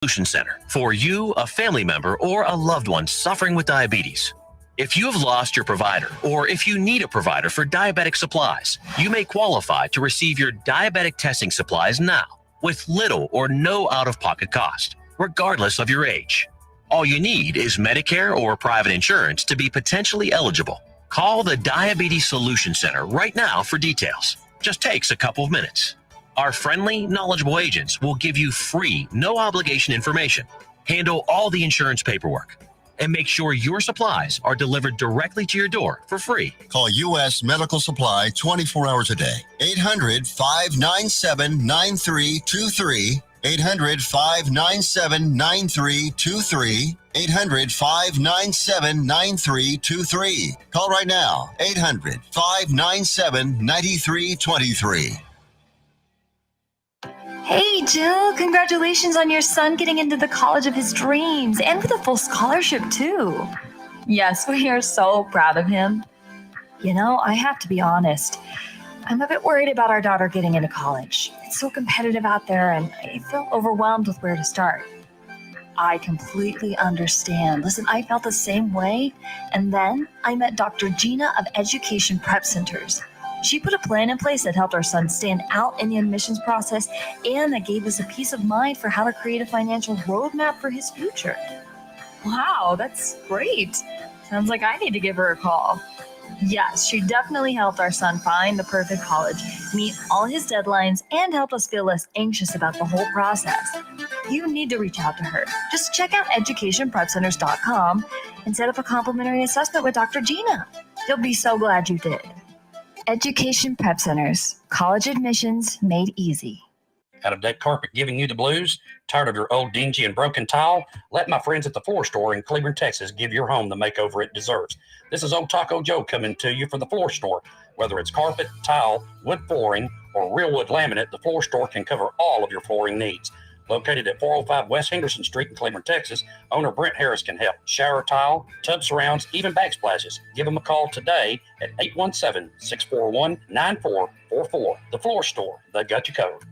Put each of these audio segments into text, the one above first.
Solution Center for you, a family member, or a loved one suffering with diabetes. If you have lost your provider, or if you need a provider for diabetic supplies, you may qualify to receive your diabetic testing supplies now with little or no out-of-pocket cost, regardless of your age. All you need is Medicare or private insurance to be potentially eligible. Call the Diabetes Solution Center right now for details. Just takes a couple of minutes. Our friendly, knowledgeable agents will give you free, no-obligation information, handle all the insurance paperwork, and make sure your supplies are delivered directly to your door for free. Call U.S. Medical Supply 24 hours a day. 800-597-9323. 800-597-9323. 800-597-9323. Call right now. 800-597-9323. Hey, Jill, congratulations on your son getting into the college of his dreams and with a full scholarship, too. Yes, we are so proud of him. You know, I have to be honest. I'm a bit worried about our daughter getting into college. It's so competitive out there, and I feel overwhelmed with where to start. I completely understand. Listen, I felt the same way, and then I met Dr. Gina of Education Prep Centers. She put a plan in place that helped our son stand out in the admissions process and that gave us a peace of mind for how to create a financial roadmap for his future. Wow, that's great. Sounds like I need to give her a call. Yes, she definitely helped our son find the perfect college, meet all his deadlines, and helped us feel less anxious about the whole process. You need to reach out to her. Just check out educationprepcenters.com and set up a complimentary assessment with Dr. Gina. You'll be so glad you did. Education Prep Centers, college admissions made easy. Out-of-date carpet giving you the blues? Tired of your old dingy and broken tile? Let my friends at the Floor Store in Cleburne, Texas give your home the makeover it deserves. This is Old Taco Joe coming to you for the Floor Store. Whether it's carpet, tile, wood flooring, or real wood laminate, the Floor Store can cover all of your flooring needs. Located at 405 West Henderson Street in Cleburne, Texas, owner Brent Harris can help. Shower tile, tub surrounds, even backsplashes. Give them a call today at 817-641-9444. The Floor Store, they've got you covered.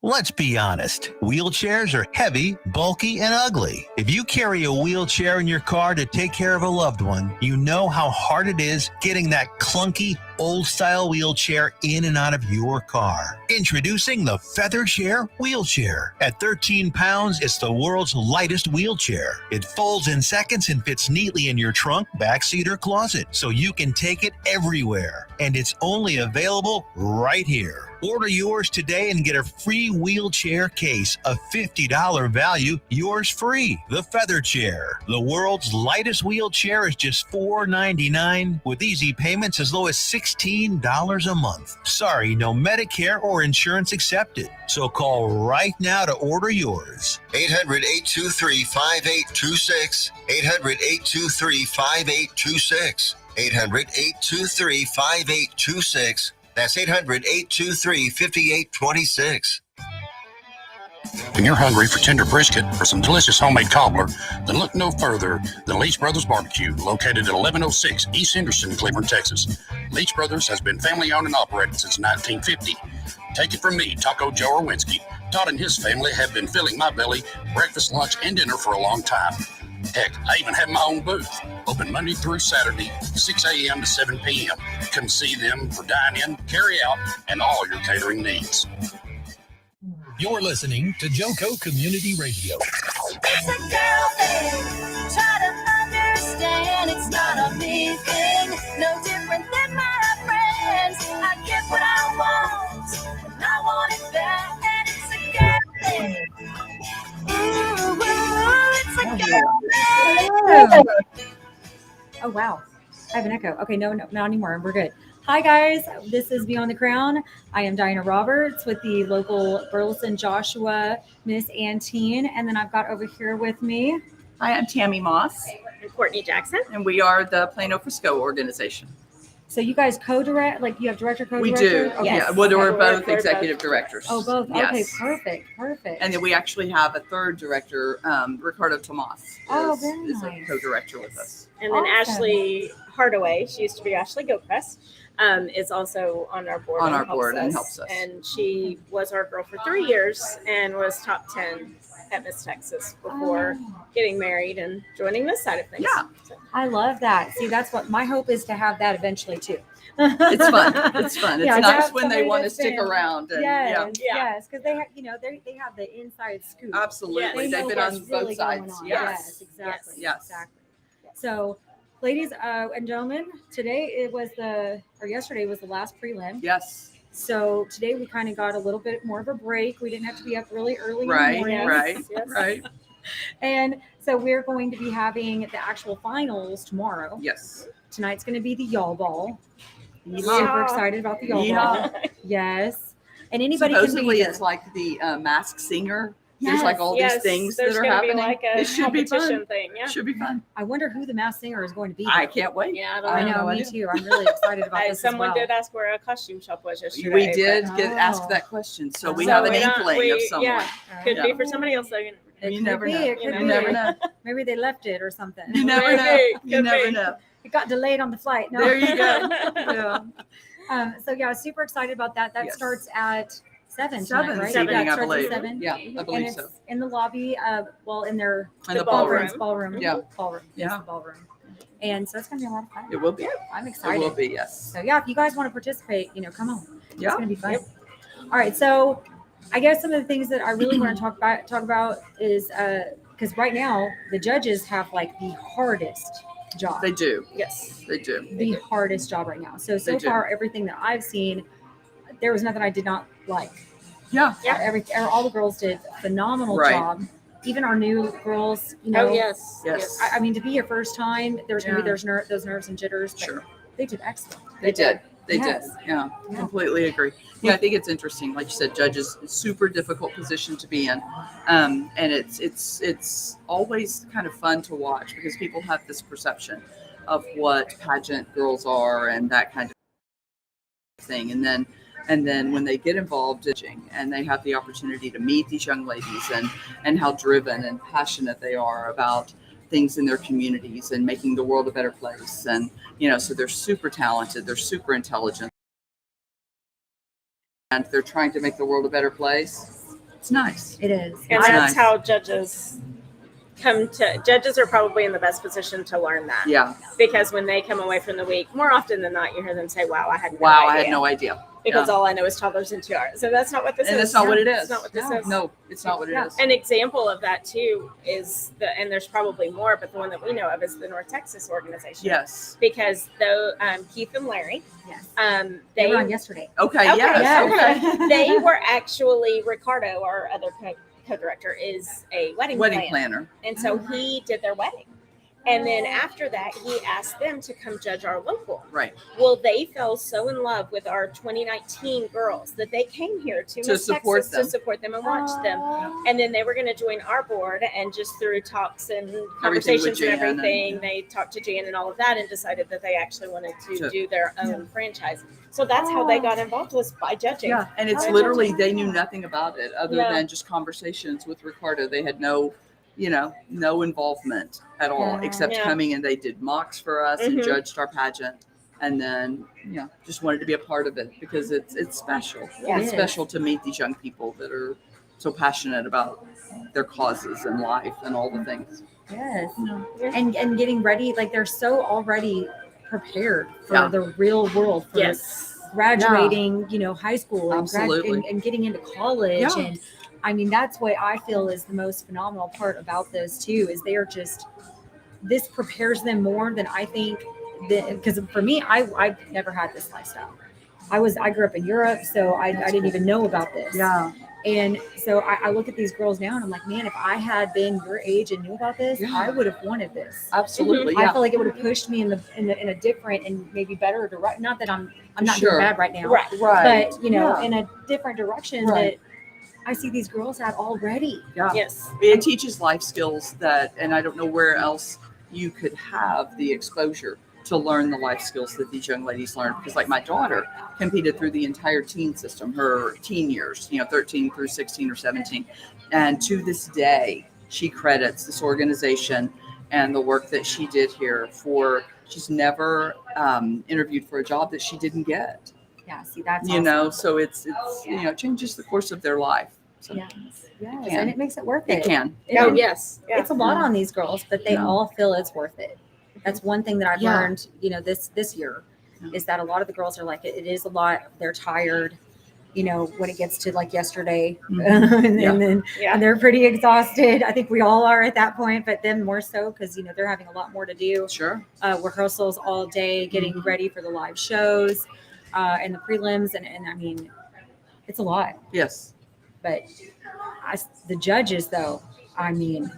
Let's be honest. Wheelchairs are heavy, bulky, and ugly. If you carry a wheelchair in your car to take care of a loved one, you know how hard it is getting that clunky, old-style wheelchair in and out of your car. Introducing the Feather Chair Wheelchair. At 13 pounds, it's the world's lightest wheelchair. It folds in seconds and fits neatly in your trunk, backseat, or closet, so you can take it everywhere. And it's only available right here. Order yours today and get a free wheelchair case, a $50 value, yours free. The Feather Chair. The world's lightest wheelchair is just $4.99 with easy payments as low as $16 a month. Sorry, no Medicare or insurance accepted. So call right now to order yours. 800-823-5826. 800-823-5826. 800-823-5826. That's 800-823-5826. When you're hungry for tender brisket or some delicious homemade cobbler, then look no further than Leach Brothers Barbecue, located at 1106 East Henderson, Cleburne, Texas. Leach Brothers has been family-owned and operated since 1950. Take it from me, Taco Joe Orwinski. Todd and his family have been filling my belly breakfast, lunch, and dinner for a long time. Heck, I even have my own booth, open Monday through Saturday, 6 a.m. to 7 p.m. Come see them for dine-in, carry-out, and all your catering needs. You're listening to Joco Community Radio. It's a girl thing. Try to understand. It's not a me thing. No different than my friends. I get what I want, and I want it back. And it's a girl thing. Ooh, it's a girl thing. Oh, wow. I have an echo. Okay, no, not anymore. We're good. Hi, guys. This is Beyond the Crown. I am Diana Roberts with the local Burleson Joshua Miss Antine. And then I've got over here with me. Hi, I'm Tammy Moss. And Courtney Jackson. And we are the Plano Frisco organization. So you guys co-direct, like you have director, co-director? We do. Okay. Yeah. Well, we're both executive directors. Oh, both. Yes. Okay, perfect. And then we actually have a third director, Ricardo Tomas. Is a co-director with us. And then Ashley Hardaway. She used to be Ashley Gilchrist. is also on our board. On our board and helps us. And she was our girl for 3 years and was top 10 at Miss Texas before getting married and joining this side of things. Yeah. So, I love that. See, that's what my hope is, to have that eventually too. It's fun. It's fun. It's Yeah, to nice have when they somebody want to that's stick been- around. And, Yes, Yeah. yes, because they have, they have the inside scoop. Absolutely. Yes. They've know been what's on both really going sides. on. Yes. Yes, exactly. Yes. Exactly. So, ladies and gentlemen, yesterday was the last prelim. Yes. So today we kind of got a little bit more of a break. We didn't have to be up really early in the Right. morning. Right. Yes. Right. And so we're going to be having the actual finals tomorrow. Yes. Tonight's going to be the y'all ball. Yeah. Super excited about the y'all Yeah. ball. Yes. And anybody can Supposedly be here. it's like the Masked Singer. Yes. There's like all yes, these things there's that are gonna happening. be like a It should be competition fun. thing. Yeah. Should be fun. I wonder who the masked singer is going to be. I can't wait. Yeah, I know, no me idea. too. I'm really excited about this Someone as well. did ask where a costume shop was yesterday. We did but- get Oh. asked that question, so we So have an we don't- inkling of we- someone. yeah. Could Yeah. be for somebody else. Though. It You could never be, know. it could You be. never know. Maybe they left it or something. You never know. Maybe. You Could never be. know. It got delayed on the flight. No. There you go. Yeah. So yeah, super excited about that. That Yes. starts at 7 7 tonight, right? this evening, Yeah, it I starts at believe. 7. Yeah, I And believe it's so. in the lobby, in their In the conference ballroom. ballroom. Yeah. Ballroom. Yes, Yeah. the ballroom. And so it's gonna be a lot of fun. It will be. I'm It excited. will be, yes. So yeah, if you guys want to participate, come on. It's Yeah. gonna be fun. All right, so I guess some of the things that I really want to talk about is because right now the judges have like the hardest job. They do. Yes. They do. The hardest job right now. So They do. far, everything that I've seen, there was nothing I did not like. Yeah. All the girls did a phenomenal Right. job. Even our new girls, Oh yes. Yes. I mean, to be your first time, there's gonna be Yeah. those nerves and jitters. But Sure. they did excellent. They did. They Yes. did. Yeah. Yeah. Completely agree. Yeah, I think it's interesting. Like you said, judges, super difficult position to be in. And it's always kind of fun to watch because people have this perception of what pageant girls are and that kind of thing. And then when they get involved in judging and they have the opportunity to meet these young ladies and how driven and passionate they are about things in their communities and making the world a better place. And, so they're super talented, they're super intelligent, and they're trying to make the world a better place. It's nice. It is. And It's that's nice. how judges judges are probably in the best position to learn that. Yeah. Because when they come away from the week, more often than not, you hear them say, wow, I had no Wow, idea. I had no idea. Because Yeah. all I know is toddlers and tiaras. So that's not what this And is. that's not what it is. It's not what this No. is. No, it's not what it Yeah. is. An example of that too is and there's probably more, but the one that we know of is the North Texas organization. Yes. Because though Keith and Larry, Yes. they They were on yesterday. Okay. Okay, Yes. yeah. Okay. they were actually Ricardo, our other co-director, is a wedding Wedding planner. planner. And so he did their wedding. And then after that, he asked them to come judge our local. Right. Well, they fell so in love with our 2019 girls that they came here to Miss support Texas them. to support them and watch them. And then they were going to join our board, and just through talks and conversations and Jan and- everything, they talked to Jan and all of that and decided that they actually wanted to do their own franchise. So that's how they got involved, was by judging. Yeah. And it's By literally, judging. they knew nothing about it other No. than just conversations with Ricardo. They had no involvement at all, Yeah. except Yeah. coming and they did mocks for us and Mhm. judged our pageant. And then, just wanted to be a part of it because it's special. Yeah. It's It is. special to meet these young people that are so passionate about their causes and life and all the things. Yes. And getting ready, like they're so already prepared for Yeah. the real world, for Yes. graduating, high school and, Absolutely. and getting into college. Yeah. And I mean, that's what I feel is the most phenomenal part about this too, is they are this prepares them more than I think because for me, I've never had this lifestyle. I grew up in Europe, so I didn't even know about this. Yeah. And so I look at these girls now and I'm like, man, if I had been your age and knew about this, Yeah. I would have wanted this. Absolutely. I Yeah. feel like it would have pushed me in a different and maybe better direction. Not that I'm not Sure. doing bad right now, Right. Right. but Yeah. in a different direction Right. that I see these girls have already. Yeah. Yes. It teaches life skills and I don't know where else you could have the exposure to learn the life skills that these young ladies learn. Because like my daughter competed through the entire teen system, her teen years, 13 through 16 or 17. And to this day, she credits this organization and the work that she did here she's never interviewed for a job that she didn't get. Yeah, see, that's You awesome. know, so it's changes the course of their life. So Yes, yes, can. and it makes it worth it. it can. Oh, yes. Yeah. It's a lot on these girls, but they Yeah. all feel it's worth it. That's one thing that I've Yeah. learned, this year, Yeah. is that a lot of the girls are like, it is a lot. They're tired, when it gets to like yesterday, Mhm. and, Yeah. then Yeah. and they're pretty exhausted. I think we all are at that point, but then more so because they're having a lot more to do. Sure. Rehearsals all day, getting Mhm. ready for the live shows, and the prelims, and I mean, it's a lot. Yes. But the judges, though, I mean,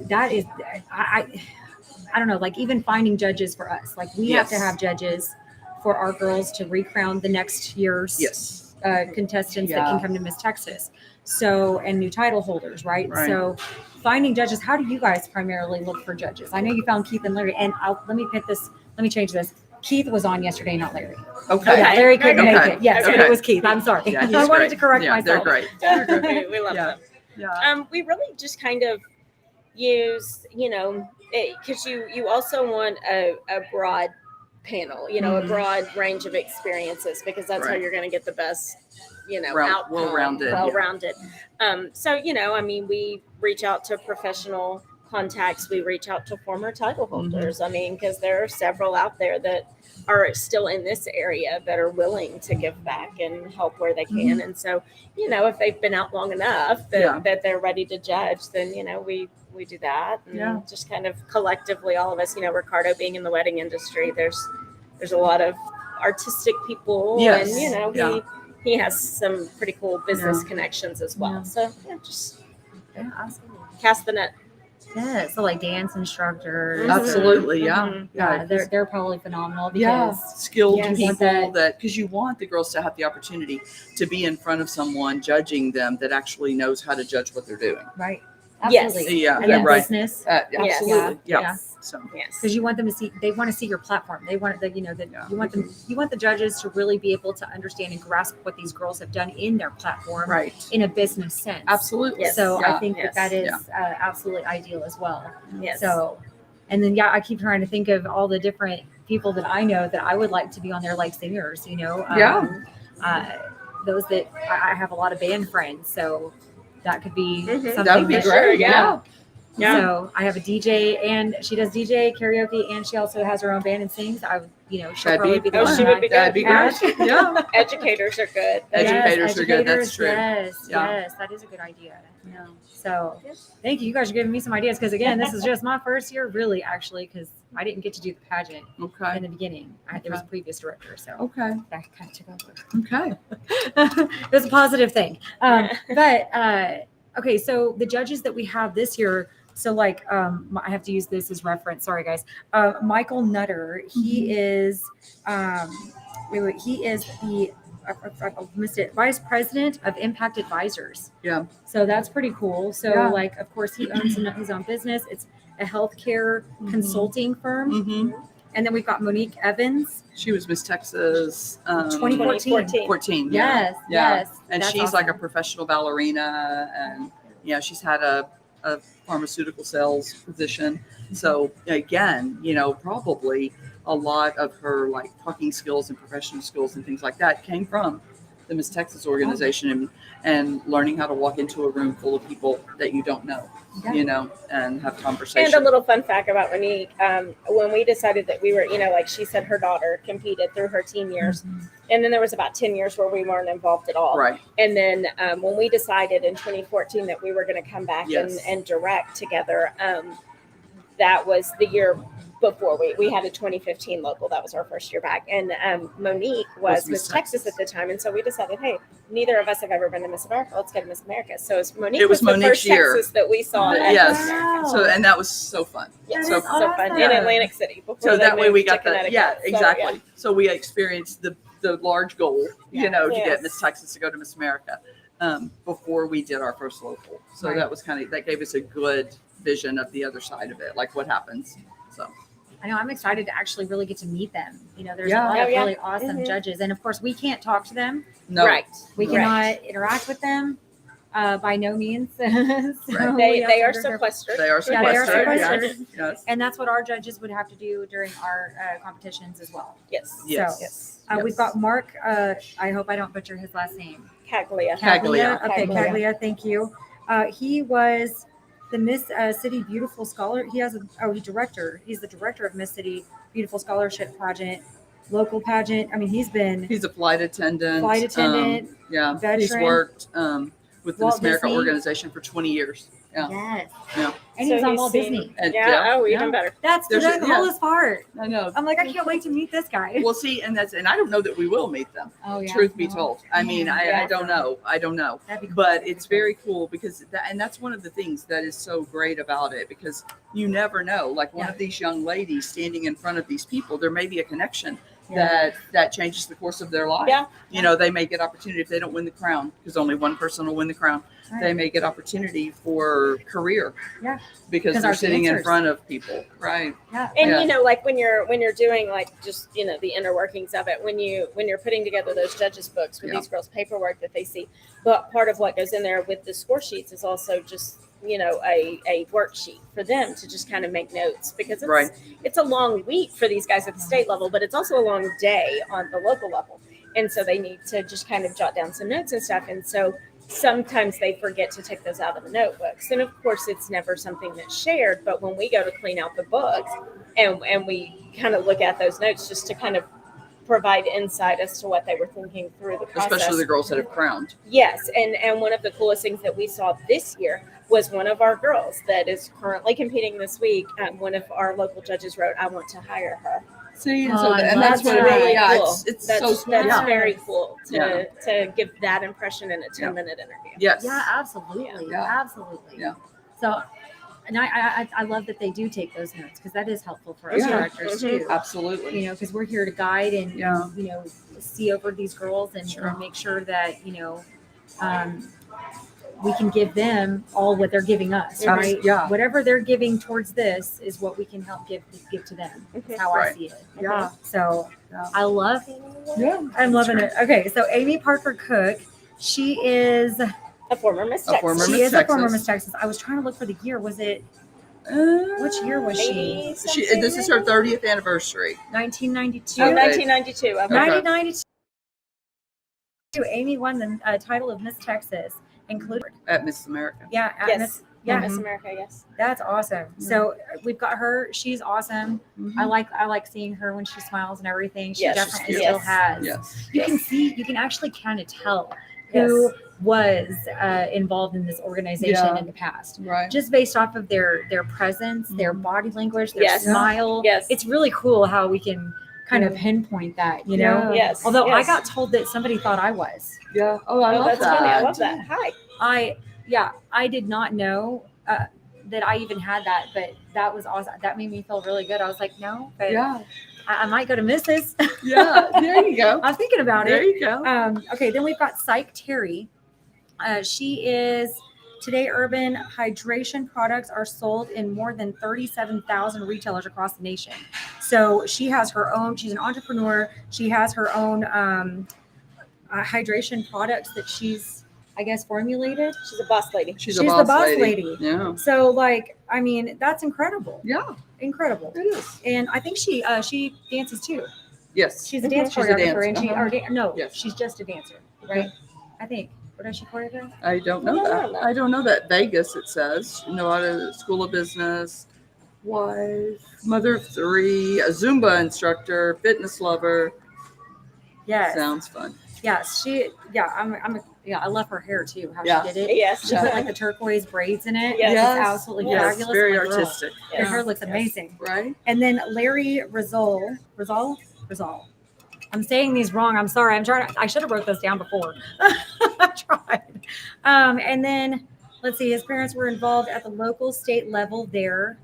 that is, I don't know, like even finding judges for us, like we have to Yes. have judges for our girls to recrown the next year's Yes. contestants that Yeah. can come to Miss Texas. So, and new title holders, right? Right. So finding judges, how do you guys primarily look for judges? I know you found Keith and Larry, and let me change this. Keith was on yesterday, not Larry. Okay. Yeah, Larry couldn't Okay. make it. Yes, but Okay. it was Keith. I'm sorry. Yeah, he's I wanted great. to correct Yeah, myself. They're great. we love Yeah. them. Yeah. We really just kind of use, because you also want a broad panel, a Mhm. broad range of experiences, because that's how Right. you're going to get the best, outcome, Well-rounded, yeah. well-rounded. So, we reach out to professional contacts. We reach out to former title holders. I mean, because there are several out there that are still in this area that are willing to give back and help where they can. And so, if they've been out long enough that they're ready to judge, then, we do that. And Yeah. just kind of collectively, all of us, Ricardo being in the wedding industry, there's a lot of artistic people. Yes. And, Yeah. he has some pretty cool business connections as well. Yeah. So, just Yeah, absolutely. cast the net. Yeah, so like dance instructors. Absolutely. Yeah. Mhm. Yeah, they're probably phenomenal because Yeah, skilled Yes. You want people that- because you want the girls to have the opportunity to be in front of someone judging them that actually knows how to judge what they're doing. right. Yes. Absolutely. Yeah, And then right. business. Yes. Absolutely. Yeah. Yeah. So Yes. Because you want them to see, they want to see your platform. They want that, Yeah. you want the judges to really be able to understand and grasp what these girls have done in their platform right. in a business sense. Absolutely. Yes. So Yeah. I think Yes. that is absolutely ideal as well. Yes. So, and then I keep trying to think of all the different people that I know that I would like to be on there, like singers. Those that I have a lot of band friends, so that could be Mhm. something. That would be that- great. Yeah. Yeah. So I have a DJ, and she does DJ karaoke, and she also has her own band and sings. She'll That'd probably be be the Oh, one she that would be That'd be good. great. Yeah. Educators are good. Educators are good. That's true. Yes, Yeah. yes, that is a good idea. Yeah. So thank you. You guys are giving me some ideas because again, this is just my first year, really, actually, because I didn't get to do the pageant Okay. in the beginning. There was a previous director, so Okay. that kind of took over. Okay. It was a positive thing. Okay, so the judges that we have this year. So I have to use this as reference. Sorry, guys. Michael Nutter. He is. He is the. I missed it. Vice President of Impact Advisors. Yeah. So that's pretty cool. So Yeah. of course, he owns his own business. It's a healthcare Mhm. consulting firm. Mm-hmm. And then we've got Monique Evans, She was Miss Texas. 2014. 14. Yeah. Yes, Yeah. yes. And That's she's like a awesome. professional ballerina, and she's had a pharmaceutical sales position. So again, probably a lot of her like talking skills and professional skills and things like that came from the Miss Texas organization and learning how to walk into a room full of people that you don't know, Yeah. and have conversation. And a little fun fact about Monique, when we decided that we were, like she said, her daughter competed through her teen years. And then there was about 10 years where we weren't involved at all. Right. And then when we decided in 2014 that we were going to come back Yes. and direct together, that was the year before we had a 2015 local. That was our first year back. And Monique was Miss Texas at the time. And so we decided, hey, neither of us have ever been to Miss America. Let's go to Miss America. So Monique It was the Monique's first year. Texas that we saw. at Yes. Miss America. So and that was so fun. Yeah, So so fun in awesome. Atlantic City. Before So they that way moved we to got the Connecticut. So, exactly. So we experienced the large goal, to Yes. get Miss Texas to go to Miss America before we did our first local. So Right. that was that gave us a good vision of the other side of it, like what happens. So I know I'm excited to actually really get to meet them. There's Yeah. a lot Oh, of yeah. really awesome Mhm. judges. And of course, we can't talk to them. no, Right. We Right. cannot interact with them. By no means. So Right. we have They to are be careful. sequestered. They are Yeah, they are sequestered. sequestered. Yes. And that's what our judges would have to do during our competitions as well. Yes. Yes. Yes. We've got Mark. I hope I don't butcher his last name. Caglia. Caglia. Okay, Caglia. Caglia. Thank you. He was the Miss City Beautiful Scholar. He's the director of Miss City Beautiful Scholarship Pageant, local pageant. I mean, he's He's a flight attendant. Yeah. veteran. He's worked with the Walt Miss America Disney. organization for 20 years. Yeah. Yes. Yeah. And he was So on he's Walt seen- Disney. And, Yeah. Oh, even yeah. better. That's the There's a- coolest part. I know. I'm like, I can't wait to meet this guy. Well, see, and I don't know that we will meet them. Oh yeah. Truth be No. told, I mean, I Yeah. don't know. I don't know. That'd be cool. But it's very cool because that's one of the things that is so great about it, because you never know. Like one Yeah. of these young ladies standing in front of these people, there may be a connection Yeah. that changes the course of their life. Yeah. You know, they may get opportunity if they don't win the crown, because only one person will win the crown. Right. They may get opportunity for career. Yeah. Because 'Cause they're our sitting in dancers. front of people. Right. Yeah. And Yeah. you know, like when you're doing like just the inner workings of it, when you're putting together those judges books with Yeah. these girls' paperwork that they see, but part of what goes in there with the score sheets is also just a worksheet for them to just kind of make notes, because it's a long week for these guys at the state level, but it's also a long day on the local level, and so they need to just kind of jot down some notes and stuff, and so sometimes they forget to take those out of the notebooks. And of course, it's never something that's shared, but when we go to clean out the books and we kind of look at those notes just to kind of provide insight as to what they were thinking through the process. Especially the girls that have crowned. Yes, and one of the coolest things that we saw this year was one of our girls that is currently competing this week. One of our local judges wrote, "I want to hire her." See, and, Oh, so, I and love that's what that. it really, yeah, Cool. it's That's so smart. that's Yeah. very cool to Yeah. to give that impression in a 10-minute interview. Yes. Yeah, absolutely. Yeah. Absolutely. Yeah. So, and I love that they do take those notes, because that is helpful for us Yeah. directors too. Absolutely. You know, because we're here to guide and Yeah. see over these girls and, Sure. and make sure that we can give them all what they're giving us, Abs- right? yeah. Whatever they're giving towards this is what we can help give to them. That's how Right. I see it. Yeah. So Yeah. I love. Yeah. I'm loving it. Okay, so Amy Parker Cook, she is. A former Miss A Texas. former She Miss is a former Texas. Miss Texas. I was trying to look for the year. Was it which year was she? This is her 30th anniversary. 1992. Oh, Okay. 1992. Okay. Okay. 1992. Amy won the title of Miss Texas, including At Miss America. yeah, at Yes. Miss, Yeah, yeah, Miss America. Yes. that's awesome. So we've got her. She's awesome. Mhm. I like seeing her when she smiles and everything. She Yes, she's definitely cute. still Yes. has. Yes. You can actually kind of tell who was involved in this organization Yeah. in the past. Right. Just based off of their presence, their body language, their Yes. smile. Yes. It's really cool how we can kind of pinpoint that, you know. Yes. Although I yes. got told that somebody thought I was. Yeah. Oh, I Oh, love that's that. funny. I love that. Hi. I did not know that I even had that, but that was awesome. That made me feel really good. I was like, no, but Yeah. I might go to Mrs. Yeah. There you go. I'm thinking about There it. you go. Okay, then we've got Psych Terry. She is today urban hydration products are sold in more than 37,000 retailers across the nation. So she has her own, she's an entrepreneur. She has her own hydration products that she's, I guess, formulated. She's a boss lady. She's She's a the boss boss lady. lady. Yeah. So like, I mean, that's incredible. Yeah. Incredible. It is. And I think she dances too. Yes. She's a dance She's a choreographer, and dancer. she no, Yes. she's just a dancer, right? I think. Or does she choreograph? I don't know that. I don't know that. Vegas, it says. You know, out of School of Business, wife, mother of 3, a Zumba instructor, fitness lover. Yes. Sounds fun. Yes, I love her hair too. How Yeah. she did it. Yes. She put like the turquoise braids in it. Yes. It's absolutely Yes, fabulous. very My girl. artistic. Her hair Yes. looks amazing. Right? And then Larry Rizal. I'm saying these wrong. I'm sorry. I should have wrote those down before. I tried. And then let's see. His parents were involved at the local state level there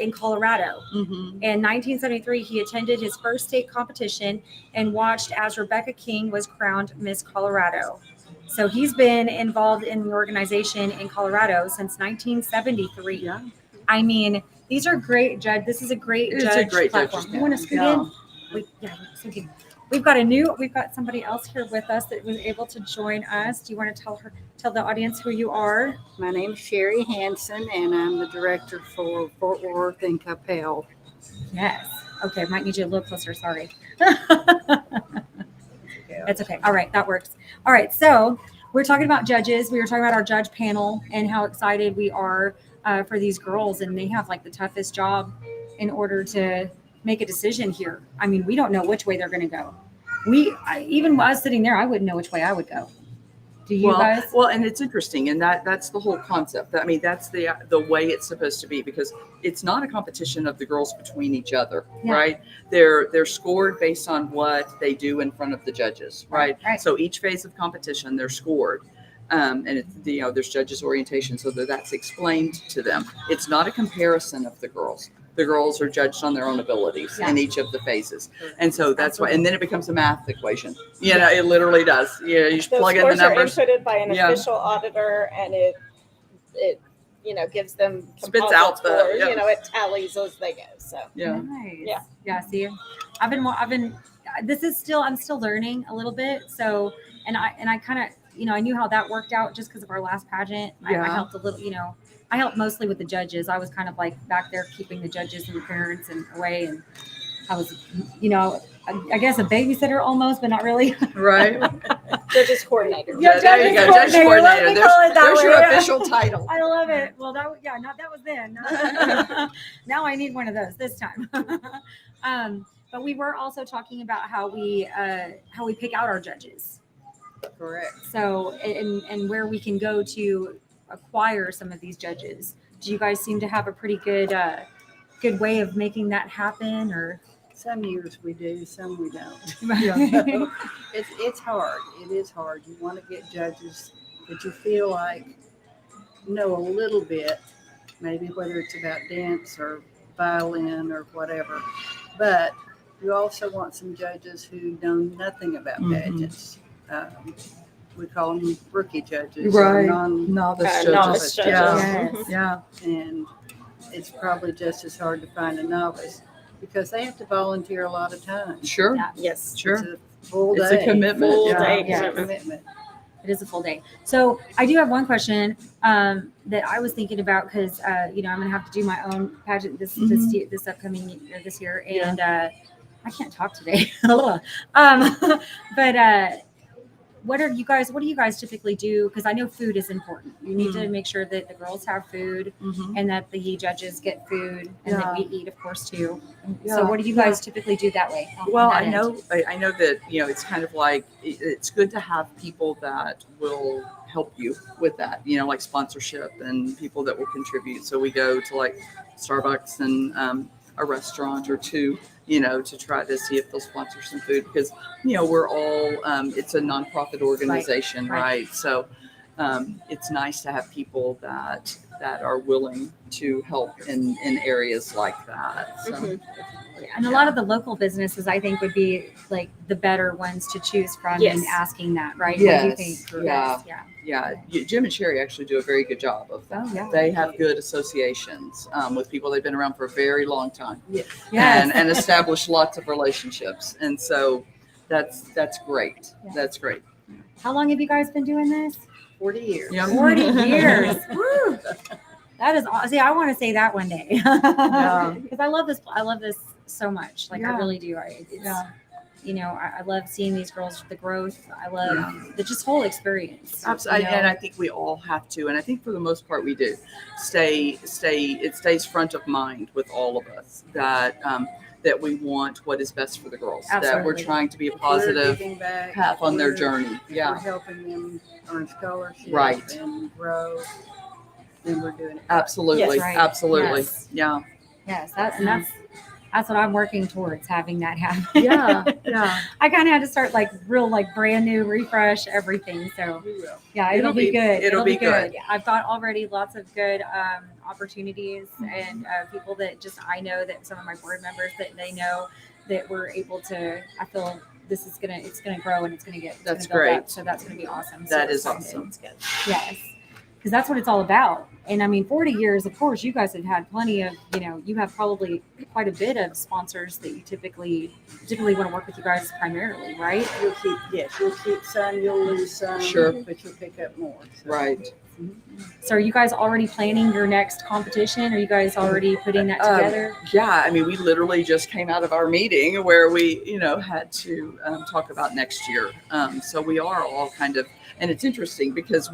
in Colorado. Mm-hmm. In 1973, he attended his first state competition and watched as Rebecca King was crowned Miss Colorado. So he's been involved in the organization in Colorado since 1973. Yeah. I mean, these are great, Judd. This is a great It's judge a great platform. judges You want to scoot panel. in? Wait, yeah, so we can we've got somebody else here with us that was able to join us. Do you want to tell the audience who you are? My name's Sherry Hanson, and I'm the director for Fort Worth and Capel. Yes. Okay, might need you a little closer. Sorry. That's okay. All right, that works. All right, so we're talking about judges. We were talking about our judge panel and how excited we are for these girls, and they have like the toughest job in order to make a decision here. I mean, we don't know which way they're going to go. Even while I was sitting there, I wouldn't know which way I would go. Do you guys? Well, and it's interesting, and that's the whole concept. I mean, that's the way it's supposed to be, because it's not a competition of the girls between each other, Yeah. right? They're scored based on what they do in front of the judges, right? Right. So each phase of competition, they're scored. And it's, there's judges orientation, so that's explained to them. It's not a comparison of the girls. The girls are judged on their own abilities in each of the phases. And so that's why, and then it becomes a math equation. Yeah, it literally does. Yeah, you just Those plug in the scores are numbers. inputted by an Yeah. official auditor, and it gives them Spits composite out the- scores. yeah. It tallies as they go. So Yeah. Nice. Yeah. See, I've been. I'm still learning a little bit. So, and I kind of, I knew how that worked out just because of our last pageant. I Yeah. helped a little, I helped mostly with the judges. I was kind of like back there keeping the judges and the parents and away, and I was, I guess a babysitter almost, but not really. Right. judges coordinator. Yeah, there you go. Judge coordinator. Let me call it that There's your way. official title. I love it. Well, that was then. Now I need one of those this time. But we were also talking about how we pick out our judges. Correct. So and where we can go to acquire some of these judges. Do you guys seem to have a pretty good way of making that happen, or? Some years we do, some we don't. Yeah. It's hard. It is hard. You want to get judges that you feel like know a little bit, maybe whether it's about dance or violin or whatever. But you also want some judges who know nothing about pageants. We call them rookie judges, Right. or Novice novice judges. judges. Yeah. Yes. Yeah. and it's probably just as hard to find a novice because they have to volunteer a lot of time. Sure. Yeah. Yes. Sure. It's a full It's day. a commitment. Full yeah. day Yeah, commitment. commitment. It is a full day. So I do have one question that I was thinking about because I'm going to have to do my own pageant this upcoming year, this year, and I can't talk today. But what do you guys typically do? Because I know food is important. You need to make sure that the girls have food and that the judges get food and that we eat, of course, too. So what do you guys typically do that way? on Well, that I end? know that, it's kind of like, it's good to have people that will help you with that, like sponsorship and people that will contribute. So we go to like Starbucks and a restaurant or two, to try to see if they'll sponsor some food because, we're all, it's a nonprofit organization, right? So it's nice to have people that are willing to help in areas like that. So, And a lot of the local businesses, I think, would be like the better ones to choose from Yes. and asking that, right? What do you Yes. think? Yeah. Yeah. Yeah, Jim and Sherry actually do a very good job of that. Oh, yeah. They have good associations with people they've been around for a very long time. Yes. Yes. and establish lots of relationships. And so that's great. Yeah. That's great. How long have you guys been doing this? 40 years. Yeah. 40 years. Woo. That is awesome. See, I want to say that one day because I love this. I love this so much. Like I Yeah. really do. I love seeing these girls, the growth. I love the just whole experience. Absolutely. And I think we all have to, and I think for the most part we do, it stays front of mind with all of us that we want what is best for the girls, that we're Absolutely. trying to be a We're positive giving back. path on their We're- journey. We're Yeah, helping them earn scholarships Right. and grow. Then we're doing it. absolutely. Yes, right. Absolutely. Yes. Yeah. Yes, that's what I'm working towards, having that happen. Yeah. Yeah. I kind of had to start like brand new, refresh everything. So We will. yeah, it'll be good. it'll be good. I've got already lots of good opportunities and people that just I know that some of my board members that they know that we're able to. I feel this is it's gonna grow and it's gonna get. That's build up. great. So that's gonna be awesome. That So is excited. awesome. Yes. because that's what it's all about. And I mean, 40 years, of course, you guys have had plenty of, you have probably quite a bit of sponsors that you typically want to work with you guys primarily, right? You'll keep some, you'll lose some. Sure. But you'll pick up more. So. Right. So are you guys already planning your next competition? Are you guys already putting that together? Yeah, I mean, we literally just came out of our meeting where we, had to talk about next year. So we are all kind of, and it's interesting because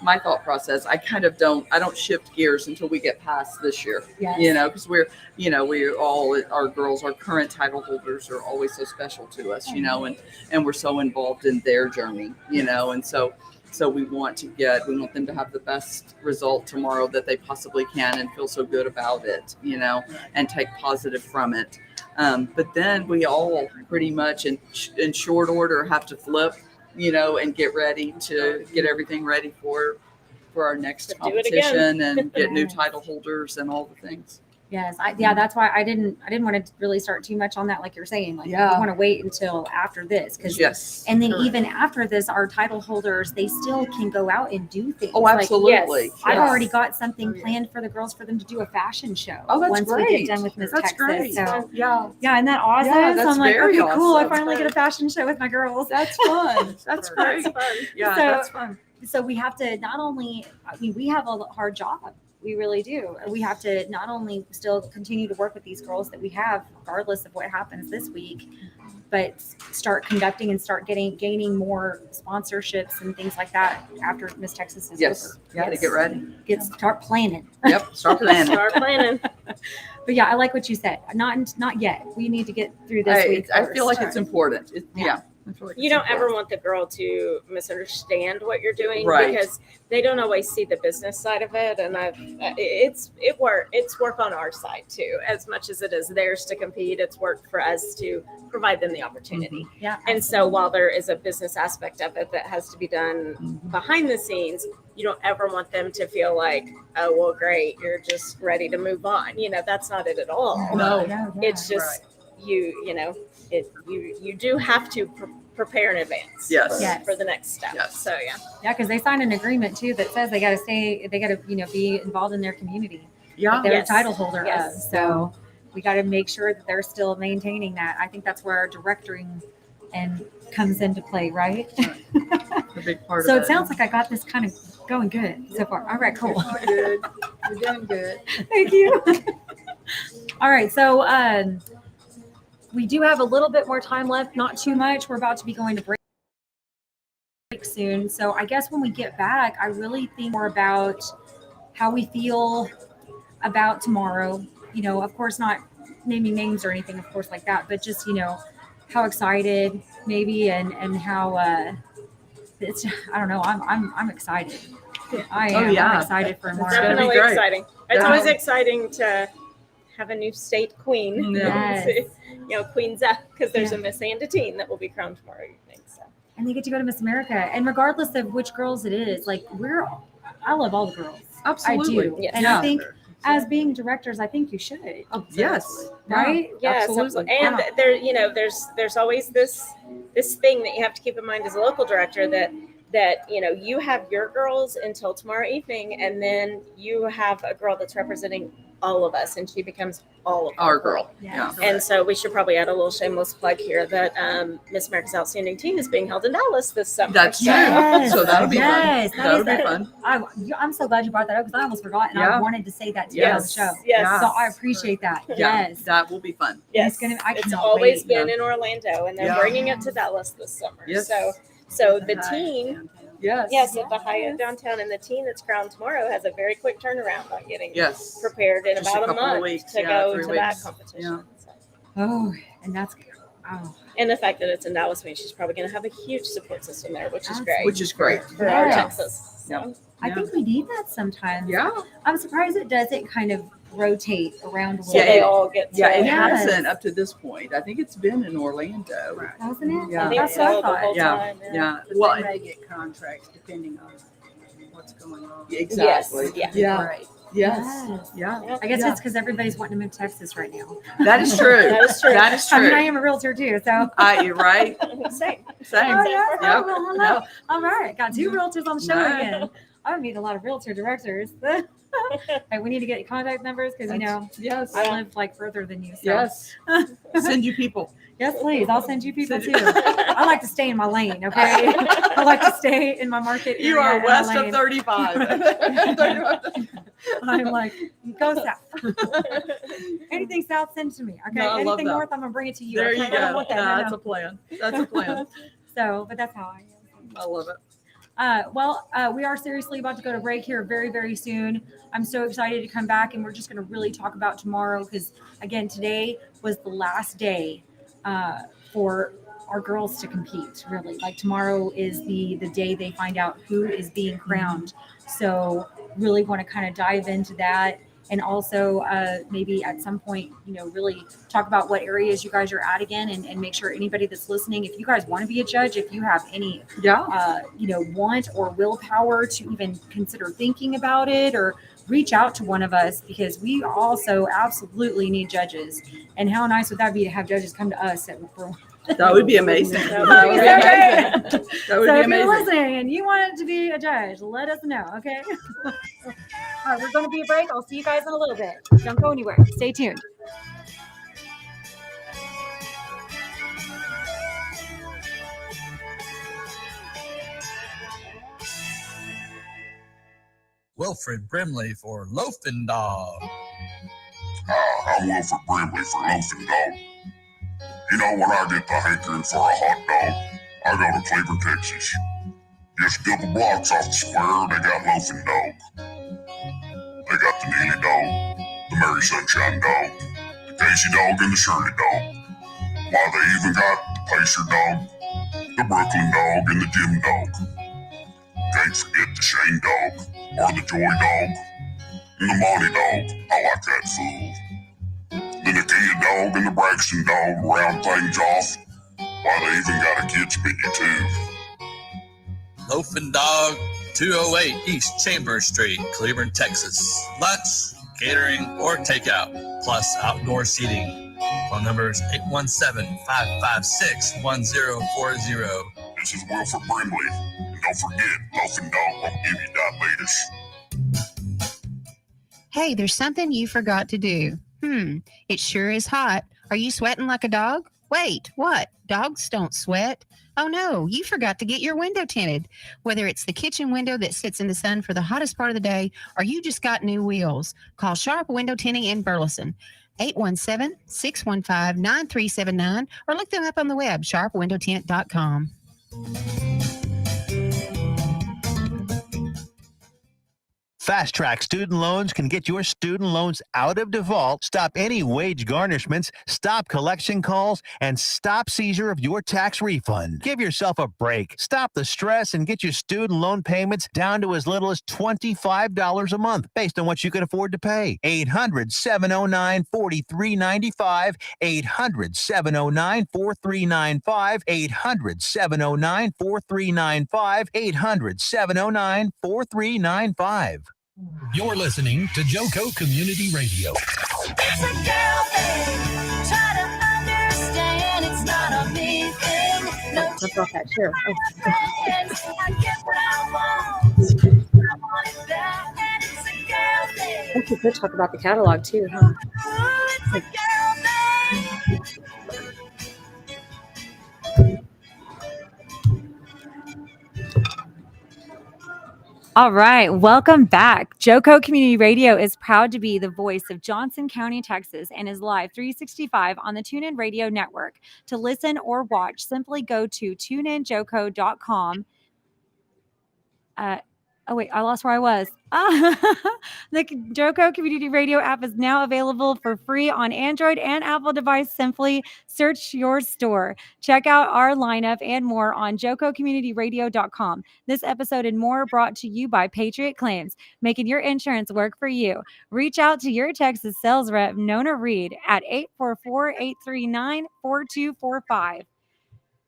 my thought process, I don't shift gears until we get past this year, Yes. because our girls, our current title holders are always so special to us, and we're so involved in their journey, and so we want them to have the best result tomorrow that they possibly can and feel so good about it, and take positive from it. But then we all pretty much in short order have to flip, and get everything ready for our next To do it again. competition and get new title holders and all the things. Yes, that's why I didn't want to really start too much on that, like you're saying. Like, Yeah. we want to wait until after this, because Yes. and then correct. even after this, our title holders, they still can go out and do things. Oh, Like, absolutely. yes. I've Yes. already got something planned for the girls for them to do a fashion show. Oh, that's once we great. get done with Miss That's Texas. great. So Yeah. yeah, isn't that awesome? Yeah, so that's I'm like, very okay, cool. I awesome. finally get a fashion show with my girls. That's fun. That's great. That's fun. Yeah, So- that's fun. So we have to we have a hard job. We really do. We have to not only still continue to work with these girls that we have, regardless of what happens this week, but start conducting and start gaining more sponsorships and things like that after Miss Texas is Yes. over. Yeah, to get ready. Start planning. Yep. Start planning. Start planning. But yeah, I like what you said. Not yet. We need to get through this week. I feel like first. it's important. Yeah. I feel like You it's don't ever important. want the girl to misunderstand what you're doing, Right. because they don't always see the business side of it, and it's work on our side too, as much as it is theirs to compete. It's work for us to provide them the opportunity. Yeah. And so while there is a business aspect of it that has to be done behind the scenes, you don't ever want them to feel like, oh, well, great, you're just ready to move on. That's not it at all. No. It's just you do have to prepare in advance. Yes. Yes. For the next step. Yes. So yeah. Yeah, because they signed an agreement too that says they got to be involved in their community. Yeah. That they're Yes. a title holder Yes. of. So we got to make sure that they're still maintaining that. I think that's where our directoring and comes into play, right? A big part So of it sounds like I got this kind of going good so far. All right, cool. Good. You're doing good. Thank you. All right, so we do have a little bit more time left, not too much. We're about to be going to break soon. So I guess when we get back, I really think more about how we feel about tomorrow. Of course, not naming names or anything, of course, like that, but just, how excited maybe and how it's, I don't know, I'm excited. I am. yeah. I'm excited for tomorrow. gonna be Definitely great. exciting. It's Yeah. always exciting to have a new state queen. Yes. Queens up, because there's a Miss Andatine that will be crowned tomorrow evening. So And they get to go to Miss America. And regardless of which girls it is, like I love all the girls. Absolutely. I do. Yes. And Yeah. I think as being directors, I think you should. Yes. Right? yes, Absolutely. And Yeah. there's always this thing that you have to keep in mind as a local director that you have your girls until tomorrow evening, and then you have a girl that's representing all of us, and she becomes all of Our girl. Yes. Yeah. And so we should probably add a little shameless plug here that Miss America's Outstanding Teen is being held in Dallas this summer. That's true. Yes. So that'll be Yes. fun. That That'll is be it. fun. I'm so glad you brought that up because I almost forgot and I Yeah. wanted to say that to you on the Yes. show. Yes. So I appreciate that. Yeah. Yes. That will be fun. Yes. I It's cannot always wait. been in Orlando, and they're Yeah. bringing it to Dallas this summer. Yes. So the teen, Yes. yes, at the Hyatt downtown, and the teen that's crowned tomorrow has a very quick turnaround on getting Yes. prepared in Just a about a couple of month weeks, to yeah, go 3 to that weeks. competition. Yeah. So. Oh, and that's And the fact that it's in Dallas means she's probably going to have a huge support system there, which is great Which is great. for our Yes. Texas. So. Yeah. I think we need that sometimes. Yeah. I'm surprised it doesn't kind of rotate around a So little Yeah, they bit. all get to, Yeah, it Yes. hasn't up to this point. I think it's been in Orlando. Hasn't it? Yeah. I think That's what I so, the thought. whole Yeah. time. Yeah. But Well, they may get contracts depending on what's going on. exactly. Yes, Yeah. Right. Yes. Yes. Yeah. I guess Yeah. it's because everybody's wanting to move to Texas right now. That is true. That is true. That is I mean, I true. am a realtor too, so. You're right. Same. Same. Oh, yeah. Yep. Oh, well, hello. All right. Got two realtors on the show Nice. again. I'm meeting a lot of realtor directors. We need to get contact numbers because yes, I live like further than you. So. Yes, send you people. Yes, please. I'll send you people too. I like to stay in my lane. Okay, I like to stay in my market. You area are west and of my lane. 35. I'm like, go south. Anything south, send to me. Okay. No, I love Anything that. north, I'm gonna bring it to you. There okay? you I don't go. want that. That's a plan. That's a plan. So, but that's how I am. I love it. We are seriously about to go to break here very, very soon. I'm so excited to come back, and we're just going to really talk about tomorrow because, again, today was the last day for our girls to compete, really. Like tomorrow is the day they find out who is being crowned. So really want to kind of dive into that. And also maybe at some point, really talk about what areas you guys are at again and make sure anybody that's listening, if you guys want to be a judge, if you have any, want or willpower to even consider thinking about it or reach out to one of us because we also absolutely need judges. And how nice would that be to have judges come to us that would be amazing. That would be amazing. So if you're listening and you want to be a judge, let us know, okay? All right, we're going to be a break. I'll see you guys in a little bit. Don't go anywhere. Stay tuned. Wilfred Brimley for Loafing Dog. I'm Wilfred Brimley for Loafing Dog. When I get the hankering for a hot dog, I go to Cleveland, Texas. Just a couple blocks off the square, they got Loafing Dog. They got the Neely Dog, the Mary Sunshine Dog, the Casey Dog, and the Shirley Dog. Why, they even got the Pacer Dog, the Brooklyn Dog, and the Jim Dog. Can't forget the Shane Dog, or the Joy Dog, and the Monty Dog. I like that fool. Then the Kia Dog and the Braxton Dog round things off. Why, they even got a kids menu too. Loafing Dog, 208 East Chambers Street, Cleveland, Texas. Lunch, catering, or takeout, plus outdoor seating. Phone numbers 817-556-1040. This is Wilfred Brimley. And don't forget, Loafing Dog won't give you diabetes. Hey, there's something you forgot to do. It sure is hot. Are you sweating like a dog? Wait, what? Dogs don't sweat. Oh no, you forgot to get your window tinted. Whether it's the kitchen window that sits in the sun for the hottest part of the day, or you just got new wheels, call Sharp Window Tinting in Burleson. 817-615-9379, or look them up on the web, sharpwindowtint.com. Fast Track Student Loans can get your student loans out of default, stop any wage garnishments, stop collection calls, and stop seizure of your tax refund. Give yourself a break. Stop the stress and get your student loan payments down to as little as $25 a month based on what you can afford to pay. 800-709-4395, 800-709-4395, 800-709-4395, 800-709-4395. You're listening to Joco Community Radio. It's a girl thing. Try to understand. It's not a me thing. No Let's off that chair. friends. I get what I want. I want it back. And it's a girl I thing. think you could talk about the catalog too, huh? Ooh, it's a girl thing. All right, welcome back. Joco Community Radio is proud to be the voice of Johnson County, Texas, and is live 365 on the TuneIn Radio Network. To listen or watch, simply go to tuneinjoco.com. Oh, wait, I lost where I was. The Joco Community Radio app is now available for free on Android and Apple device. Simply search your store. Check out our lineup and more on jococommunityradio.com. This episode and more brought to you by Patriot Claims, making your insurance work for you. Reach out to your Texas sales rep, Nona Reed, at 844-839-4245.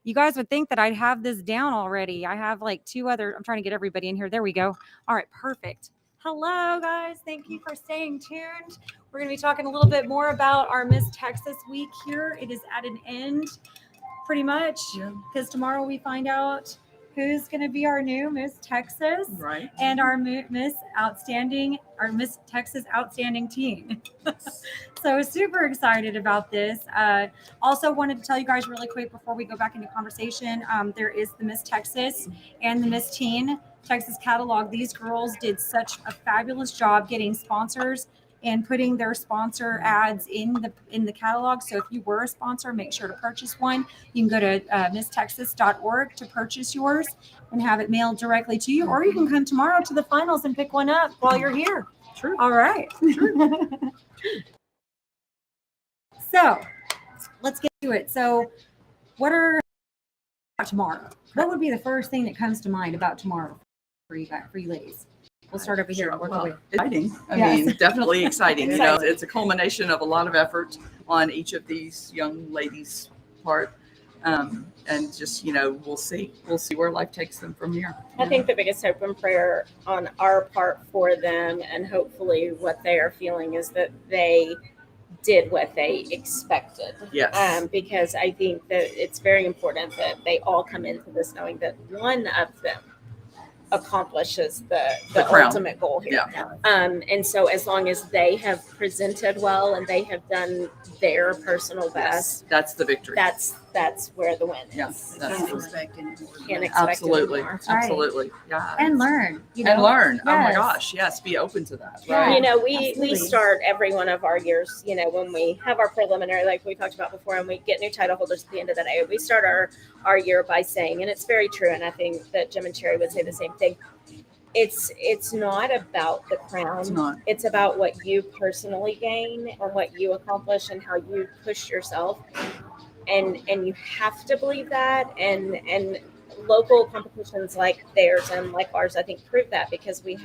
You guys would think that I'd have this down already. I have like two other, I'm trying to get everybody in here. There we go. All right, perfect. Hello, guys. Thank you for staying tuned. We're going to be talking a little bit more about our Miss Texas week here. It is at an end pretty much because tomorrow we find out who's going to be our new Miss Texas Right. and our Miss Texas Outstanding Teen. So super excited about this. Also wanted to tell you guys really quick before we go back into conversation, there is the Miss Texas and the Miss Teen Texas catalog. These girls did such a fabulous job getting sponsors and putting their sponsor ads in the catalog. So if you were a sponsor, make sure to purchase one. You can go to misstexas.org to purchase yours and have it mailed directly to you, or you can come tomorrow to the finals and pick one up while you're here. True. All right. So let's get to it. So what are tomorrow? What would be the first thing that comes to mind about tomorrow for you guys, for you ladies? We'll start over here. Work our way. Exciting. I Yes. mean, definitely exciting. You know, it's a culmination of a lot of effort on each of these young ladies' part. And just, you know, we'll see where life takes them from here. I think the biggest hope and prayer on our part for them, and hopefully what they are feeling, is that they did what they expected. Yes. Because I think that it's very important that they all come into this knowing that one of them accomplishes the crown. ultimate goal here. Yeah. And so as long as they have presented well and they have done their personal best, That's the victory. that's where the win is. Yeah, that's Can't the- expect any more than Can't that. expect absolutely, anymore. Right. absolutely. Yeah. And learn. You know? And learn. Oh my Yes. gosh. Yes. Be open to that. Yeah. Right. You know, we Absolutely. start every one of our years, you know, when we have our preliminary, like we talked about before, and we get new title holders at the end of the day. We start our year by saying, and it's very true, and I think that Jim and Cherry would say the same thing. It's not about the crown. It's not. It's about what you personally gain and what you accomplish and how you push yourself. And you have to believe that. And local competitions like theirs and like ours, I think, prove that, because we're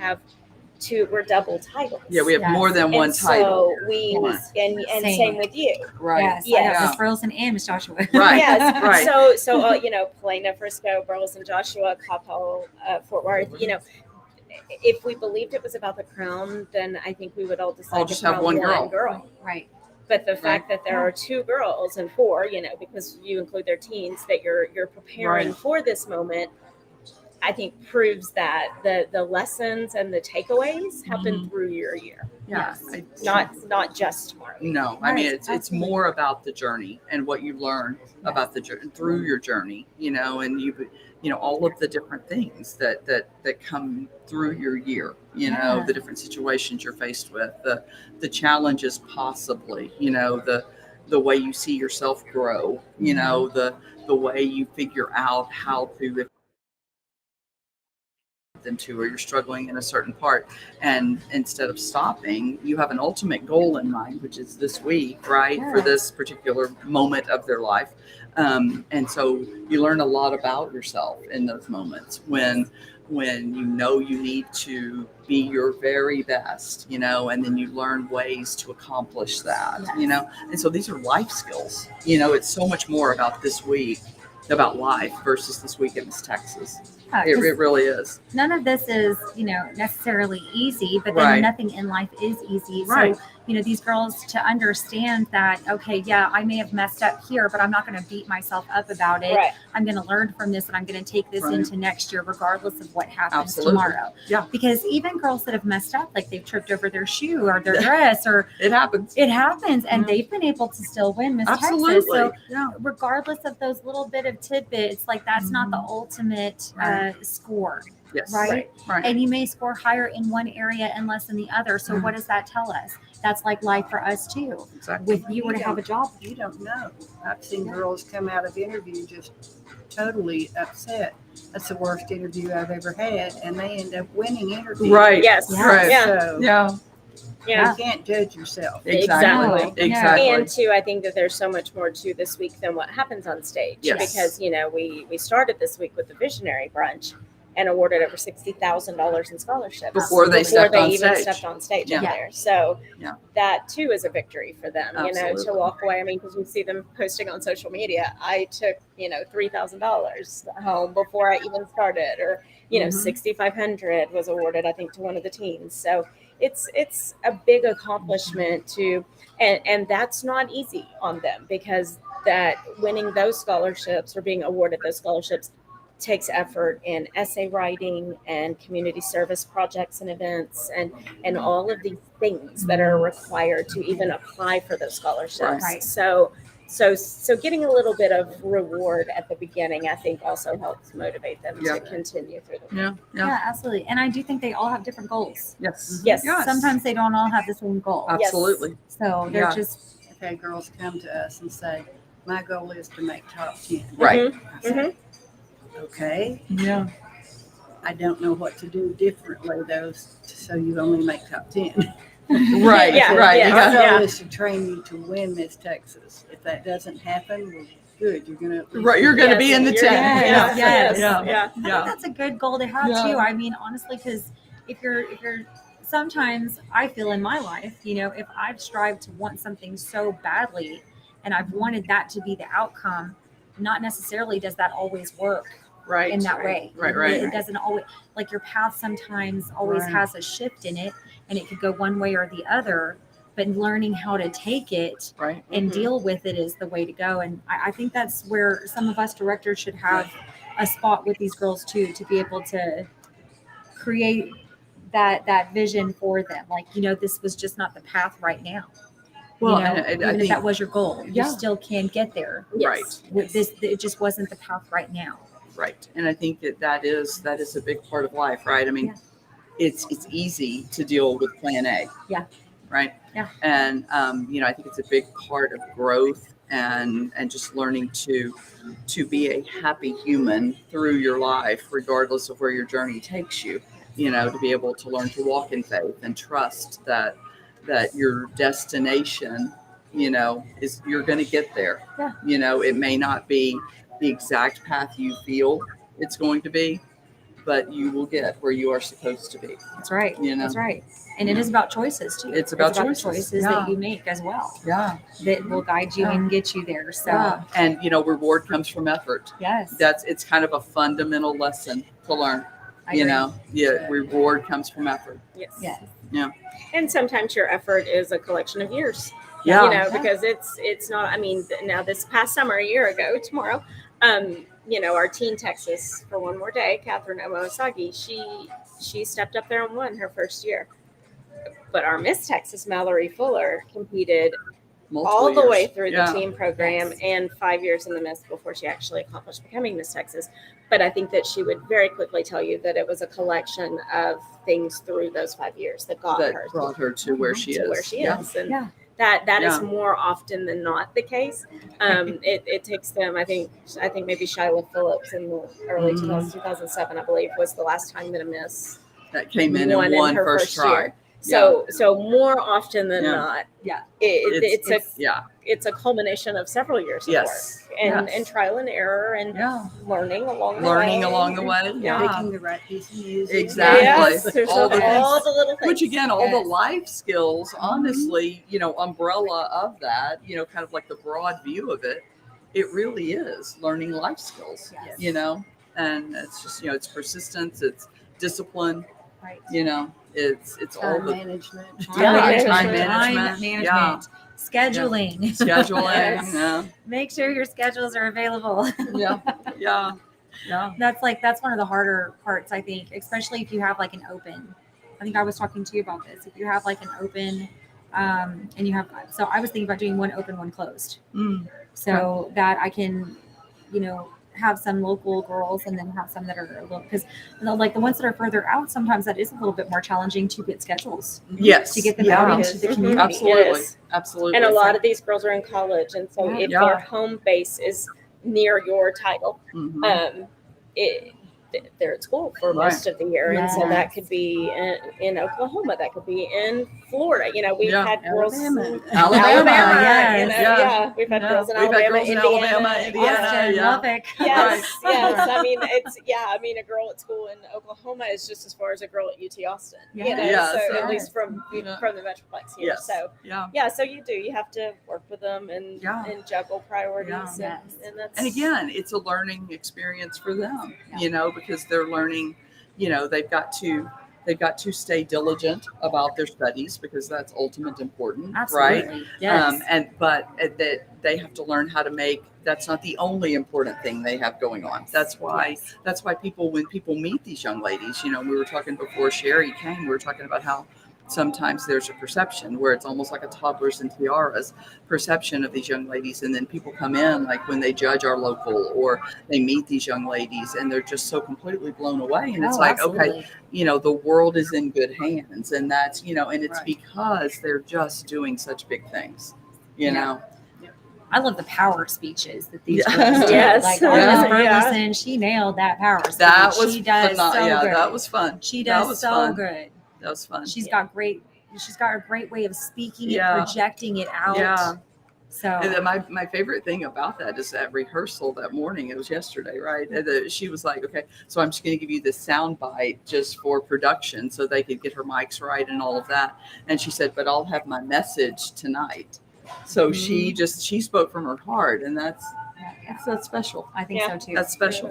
double titles. Yeah, we have Yes. more than one And title. So we and Same. same with you. Right. Yes. Yes. I know. Miss Burleson and Miss Joshua. Right. Yes. Right. So you know, Plano, Frisco, Burleson, Joshua, Coppell, Fort Worth. You know, if we believed it was about the crown, then I think we would all decide I'll to just have crown one girl. Right. But the fact that there are two girls and four, you know, because you include their teens, that you're preparing Right. for this moment, I think proves that the lessons and the takeaways happen through your year, Yeah. Yes. not just tomorrow. No, I mean Right, it's absolutely. more about the journey and what you learn about the journey through your journey, you know, and you know all of the different things that come through your year, you know, Yeah. the different situations you're faced with, the challenges possibly, you know, the way you see yourself grow, you know, the way you figure out how to them to, or you're struggling in a certain part, and instead of stopping, you have an ultimate goal in mind, which is this week, right? For Yeah. this particular moment of their life. And so you learn a lot about yourself in those moments when you know you need to be your very best, you know, and then you learn ways to accomplish that, you know. And so these are life skills, you know. It's so much more about this week, about life, versus this week in Miss Texas. Yeah, It 'cause really is. none of this is, you know, necessarily easy, but then Right. nothing in life is easy. Right. So, you know, these girls to understand that, okay, yeah, I may have messed up here, but I'm not going to beat myself up about it. Right. I'm going to learn from this and I'm going to take this Right. into next year, regardless of what happens Absolutely. tomorrow. Yeah. Because even girls that have messed up, like they've tripped over their shoe or their dress, or It happens. it happens, and Yeah. they've been able to still win Miss Absolutely. Texas. So Yeah. regardless of those little bit of tidbits, like that's not the ultimate Right. score. Yes. Right? Right. And you may score higher in one area and less in the other. So what does that tell us? That's like life for us too. Exactly. If you were to have a job, You don't know. I've seen girls come out of interview just totally upset. That's the worst interview I've ever had, and they end up winning interviews. Right. Yes. Yeah. Right. Yeah. So Yeah. Yeah. you can't judge yourself. Exactly. Exactly. Exactly. And two, I think that there's so much more to this week than what happens on stage. Yes. Because, you know, we started this week with the visionary brunch and awarded over $60,000 in scholarships Before they stepped on even stage. stepped on stage Yeah. out there. So Yeah. that too is a victory for them, you know, to Absolutely. walk away. I mean, because we see them posting on social media. I took, you know, $3,000 home before I even started, or, you know, Mhm. 6,500 was awarded, I think, to one of the teams. So it's a big accomplishment to, and that's not easy on them, because that winning those scholarships or being awarded those scholarships takes effort in essay writing and community service projects and events and all of these things that are required to even apply for those scholarships. Right. So getting a little bit of reward at the beginning, I think, also helps motivate them Yeah. to continue through the Yeah. Yeah, absolutely. And I do think they all have different goals. Yes. Yes. Sometimes they don't all have the same goal. Absolutely. So they're Yeah. just I've had girls come to us and say, my goal is to make top 10. Right. I said, okay, Yeah. I don't know what to do differently though, so you only make top 10. Right. Yeah, Right. yeah. You My got- goal is to train you to win Miss Texas. If that doesn't happen, well, good, you're gonna. at least Right. You're be- going to be in the Yes, 10. yes, Yeah. yes. Yeah. Yeah. I think Yeah. that's a good goal to have Yeah. too. I mean, honestly, because if you're sometimes I feel in my life, if I've strived to want something so badly and I've wanted that to be the outcome, not necessarily does that always work Right. in that way. Right. Right. It doesn't always, like, your path sometimes always Right. has a shift in it and it could go one way or the other, but learning how to take it Right. and Mhm. deal with it is the way to go. And I think that's where some of us directors should have a spot with these girls too, to be able to create that vision for them. Like, this was just not the path right now. Well, you know, and I even if think- that was your goal, Yeah. you still can get there. Right. With this, it just wasn't the path right now. Right. And I think that is a big part of life, right? I mean, Yeah. it's easy to deal with plan A. Yeah. Right. Yeah. And I think it's a big part of growth and just learning to be a happy human through your life, regardless of where your journey takes you. To be able to learn to walk in faith and trust that your destination, is you're going to get there. Yeah. It may not be the exact path you feel it's going to be, but you will get where you are supposed to be. That's right. You know? That's right. And it is about choices too. It's about the choices. choices Yeah. that you make as well Yeah. that will guide you Yeah. and get you there. So Yeah. And reward comes from effort. yes, It's kind of a fundamental lesson to learn. I agree. Yeah, reward comes from effort. Yes. Yes. And sometimes your effort is a collection of years. Yeah. Because it's not, I mean, now this past summer, a year ago tomorrow, our Teen Texas for one more day, Catherine Omoasagi, she stepped up there and won her first year. But our Miss Texas, Mallory Fuller, competed Multiple all the years. way through Yeah. the team program and 5 years in the Miss before she actually accomplished becoming Miss Texas. But I think that she would very quickly tell you that it was a collection of things through those 5 years that got That her brought her to where she to is. where she Yeah. is. And Yeah. that is Yeah. more often than not the case. It takes them, I think maybe Shyla Phillips in the early Mhm. 2007, I believe, was the last time that a Miss That came in won and in won her first first try. year. So more often than Yeah. not, Yeah. it's a culmination of several years of Yes. work and, Yes. and trial and error and Yeah. learning along Learning the way. along the way. Yeah. Picking the right piece of music. Exactly. Yes, there's All all the the little things. Which again, all Yes. the life skills, honestly, umbrella of that, kind of like the broad view of it, it really is learning life skills, Yes. and it's just, it's persistence, it's discipline, Right. it's all Time the management. time management, management, scheduling. scheduling, Yes. Make sure your schedules are available. yeah. That's one of the harder parts, I think, especially if you have like an open. I think I was talking to you about this. If you have like an open, and you have, so I was thinking about doing one open, one closed, Mm. so that I can, have some local girls and then have some that are a little, because like the ones that are further out, sometimes that is a little bit more challenging to get schedules. Yes. To get them Yeah. out into the Mhm. community. Absolutely. Yes. Absolutely. And a lot of these girls are in college, and so if Yeah. their home base is near your title, Mhm. they're at school for Right. most of the year, and so that could be in Oklahoma, that could be in Florida. We've Yeah. had girls Alabama. in Alabama, yes. yeah, we've had girls in We've had Alabama, girls in Indiana, Alabama, Indiana, Austin, yeah. Lubbock. Yes, yes. I mean, a girl at school in Oklahoma is just as far as a girl at UT Austin. Yes, so at yes. least from the Metroplex here. Yes. So Yeah. so you have to work with them and Yeah. and juggle priorities, Yeah. and that's And again, it's a learning experience for them, because they're learning, they've got to They've got to stay diligent about their studies because that's ultimate important, right? Absolutely. Yes. But that they have to learn how to make. That's not the only important thing they have going on. That's why people, when people meet these young ladies, we were talking before Sherry came, we were talking about how sometimes there's a perception where it's almost like a toddlers and tiaras perception of these young ladies. And then people come in, like when they judge our local or they meet these young ladies and they're just so completely blown away. And it's okay, the world is in good hands. And that's, and it's because they're just doing such big things, you know. I love the power speeches that these girls do. Yes. Like Artemis Burleson, she nailed that power speech. That was she does phenomenal. so good. That was fun. She does so fun. good. That was fun. She's got a great way of speaking and projecting it out. Yeah. So And then my favorite thing about that is that rehearsal that morning. It was yesterday, right? And she was like, okay, so I'm just going to give you this sound bite just for production so they could get her mics right and all of that. And she said, but I'll have my message tonight. So she spoke from her heart, and that's special. I think so too. That's special.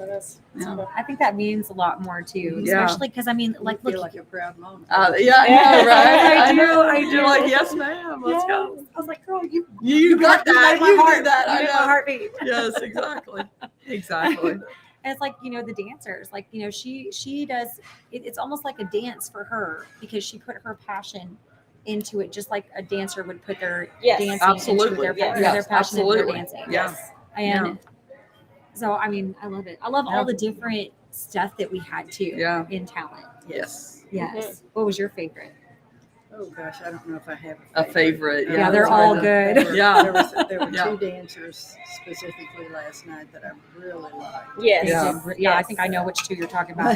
Yeah. I think that means a lot more too, Yeah. especially because I mean, like, Feel look, like a proud moment. Yeah, I know, right? I do. I You're do. like, yes, ma'am. Let's go. I was like, girl, you got that. my You heart. did that. You I made my know. heartbeat. Yes, exactly. Exactly. And it's like, the dancers, like, she does, it's almost like a dance for her because she put her passion into it, just like a dancer would put their dancing absolutely. into their, Yes, their passion into their absolutely. dancing. Yeah. And so, I mean, I love it. I love all the different stuff that we had too in talent. Yes. Yes. What was your favorite? Oh gosh, I don't know if I have A favorite. Yeah, they're all good. There were Yeah. two dancers specifically last night that I really liked. Yes. Yeah, I think I know which two you're talking about.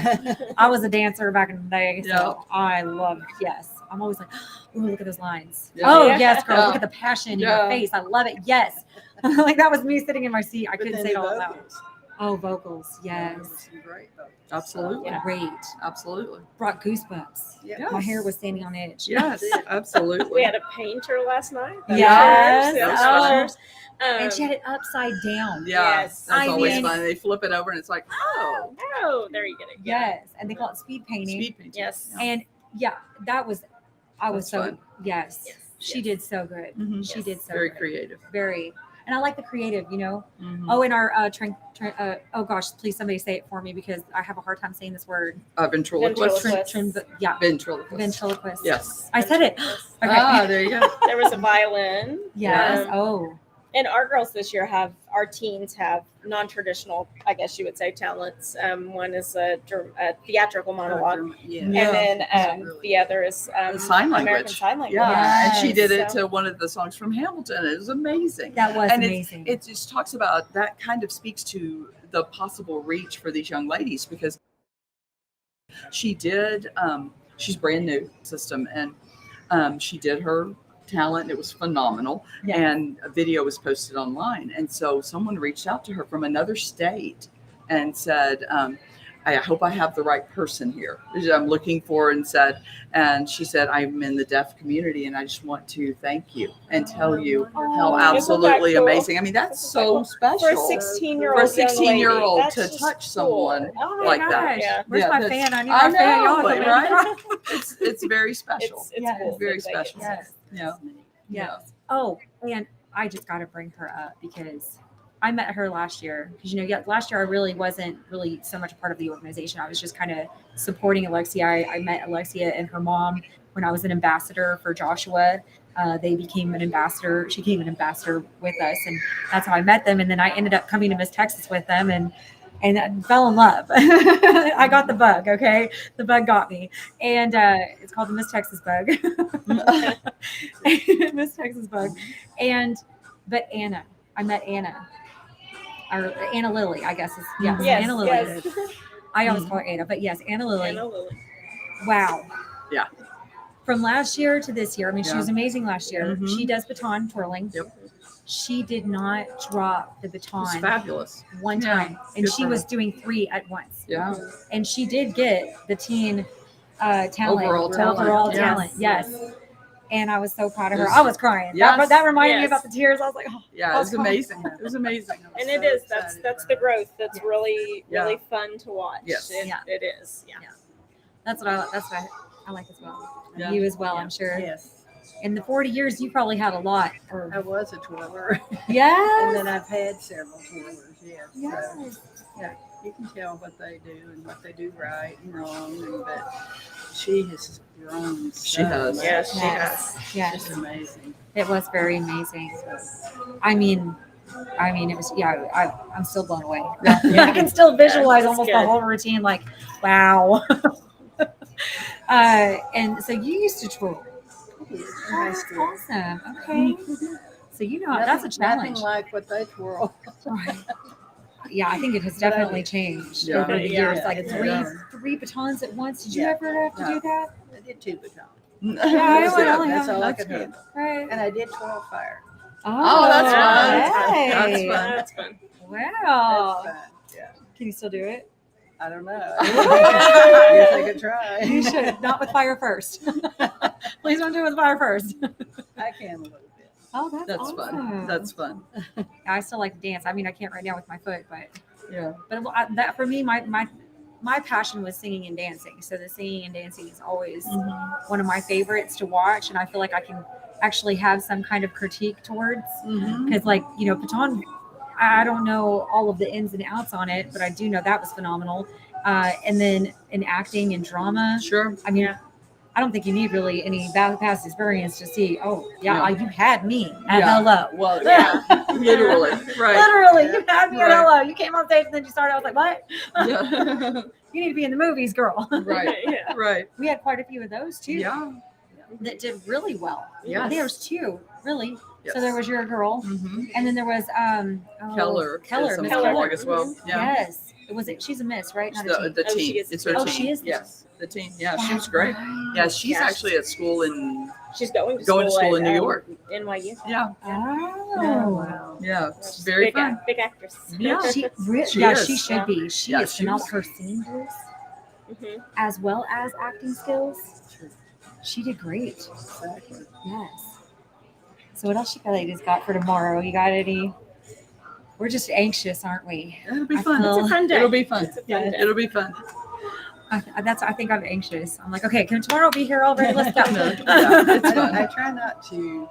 I was a dancer back in the day, so I loved. Yes, I'm always like, oh, look at those lines. Yeah. Oh Yeah. yes, girl, Yeah. look at the passion in Yeah. your face. I love it. Yes, like that was me sitting in my seat. I But couldn't then say it the all out. vocals. Oh, vocals, There were yes, some great vocals. Absolutely. great. Absolutely. Brought goosebumps. Yeah. My hair was standing on edge. Yes, absolutely. We had a painter last night. Yes. That was Oh. pictures. And she had it upside down. Yeah, Yes. that's I always mean- fun. They flip it over and it's like, oh, Oh, there you get it. Yes, and they call it speed painting. speed painting. Yes. And that was, I was That's so fun. yes. Yes. She did so good. Mhm. She did so Very good. creative. Very. And I like the creative, Mhm. Oh, and our oh gosh, please somebody say it for me because I have a hard time saying this word. Ventriloquist. Ventriloquist. Yeah, Ventriloquist. ventriloquist. Yes. I said it. Okay. Ah, there you go. There was a violin. Yes. Um, Oh. And our girls this year our teens have non-traditional, I guess you would say, talents. One is a theatrical monologue. Yeah. And then That's really the other is Sign American language. Sign Language. Yeah, and she did it So- to one of the songs from Hamilton. It was amazing. That was And amazing. It just talks about that kind of speaks to the possible reach for these young ladies because she did. She's brand new system, and she did her talent. It was phenomenal, Yeah. and a video was posted online. And so someone reached out to her from another state and said, I hope I have the right person here. I'm looking for and she said, I'm in the deaf community and I just want to thank you and tell you how Isn't that absolutely cool? amazing. I mean, that's so special. For a 16-year-old For a 16-year-old young lady, to that's just touch cool. someone Oh my like gosh. that. Yeah. Where's Yeah, my that's- fan? I need I my fan. know, Y'all help me. right? It's very special. It's Yes. cool. Very that they special. get to- Yes. Yeah. Yes. Oh, and I just got to bring her up because I met her last year. Because last year I really wasn't really so much a part of the organization. I was just kind of supporting Alexia. I met Alexia and her mom when I was an ambassador for Joshua. They became an ambassador. She became an ambassador with us, and that's how I met them. And then I ended up coming to Miss Texas with them, and I fell in love. I got the bug. Okay, the bug got me, and it's called the Miss Texas bug. Miss Texas bug, but Anna. I met Anna. Or Anna Lily, I guess is yes, Yes, Anna Lily. yes. I always call her Anna, but yes, Anna Lily. Anna Lily. Wow. Yeah. From last year to this year, I mean, she Yeah. was amazing last year. Mhm. She does baton twirling. Yep. She did not drop the It's baton fabulous. one Yeah, time, and good she for was her. doing 3 at once. Yeah. And she did get the teen talent, Overall talent. overall Yes. talent. Yes. And I was so proud of her. Yes. I was crying. Yes. That reminded me Yes. about the tears. I was like, oh, Yeah, it was amazing. It was amazing. And it is. That's the growth. That's Yes. really Yeah. really fun to watch. Yes. It, Yeah. it is. Yeah. That's what I like as well. Yeah. You as well, I'm sure. Yes. In the 40 years, you probably had a lot. I was a twirler. Yes. And then I've had several twirlers, yes. Yes. So, yeah, you can tell what they do and what they do right and wrong. But she has grown. She has. Yes, she Yes. It's Yes. just amazing. It was very amazing. I mean, it was, I'm still blown away. I can still visualize That's almost good. the whole routine, like, wow. And so you used to twirl. In Oh, high that's school. awesome. Okay. So, that's a challenge. Nothing like what they twirl. Right. Yeah, I think it has But I definitely did. changed Yeah. over the Yeah, years. Like it's three done. batons at once. Did you Yeah. ever have to do that? I did 2 batons. I would only That's have- all I that's could good. handle. Right. And I did 12 fire. Oh, that's fun. Hey. That's fun. That's fun. Wow. That's fun. Yeah. Can you still do it? I don't know. I guess I could try. You should. Not with fire first. Please don't do it with fire first. I can a little bit. Oh, that's That's fun. awesome. That's fun. I still like to dance. I mean, I can't right now with my foot, but Yeah. that for me, my passion was singing and dancing. So the singing and dancing is always one of my favorites to watch, and I feel like I can actually have some kind of critique towards because, like, baton. I don't know all of the ins and outs on it, but I do know that was phenomenal. And then in acting and drama, Sure. I mean, I don't think you need really any past experience to see. Oh, Yeah. you had me at Yeah. hello. Well, yeah. Literally. Right. Literally, you had me at Right. hello. You came on stage and then you started. I was like, what? Yeah. You need to be in the movies, girl. Right. Yeah. Right. We had quite a few of those too. Yeah. That did really well. Yes. I think there was 2, really. Yes. So there was your girl, Mm-hmm. and then there was Keller. Keller, is Miss a Keller. monologue as well. Yeah. Yes. Was it? She's a miss, right? Not a teen. The Oh, she teen. is- It's her Oh, teen. she is the Yes. The teen. Yeah. She was great. Right. Yeah. She's Yeah. actually at school in. She's going to Going to school at, in New York. NYU. Yeah. Oh. Wow. Yeah. It's She's very big, fun. Big actress. Yeah. She is. should be. She Yeah, is she phenomenal. was- Her singing voice, Mhm. as well as acting skills. She did great. Exactly. Yes. So what else you ladies got for tomorrow? You got any? We're just anxious, aren't we? It'll be I fun. feel- It's a fun day. It'll be fun. It's a fun day. It'll be fun. I think I'm anxious. I'm like, okay, can tomorrow be here already? Let's go. Yeah, it's I fun. try not to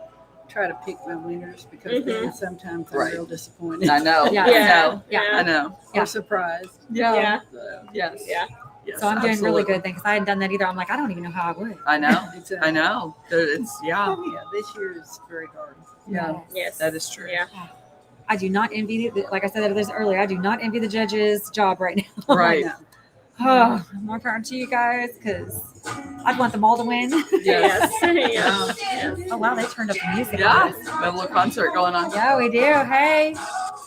try to pick my winners because then sometimes I'm Right. real disappointed I know. Yeah. I know. Yeah. I know. or surprised. Yeah. So, Yes. Yeah. Yes. So I'm doing really absolutely. good then because I hadn't done that either. I'm like, I don't even know how I would. I know. exactly. I know. It's yeah. Yeah, this year is very hard. Yeah. Yes. That is true. Yeah. I do not envy like I said this earlier. I do not envy the judge's job right now. Right. No. Oh, more power to you guys because I'd want them all to win. Yes. Yes. Yes. Oh wow, they turned up the music. Yeah. on this. We have a little concert going on. Yeah, we do. Hey,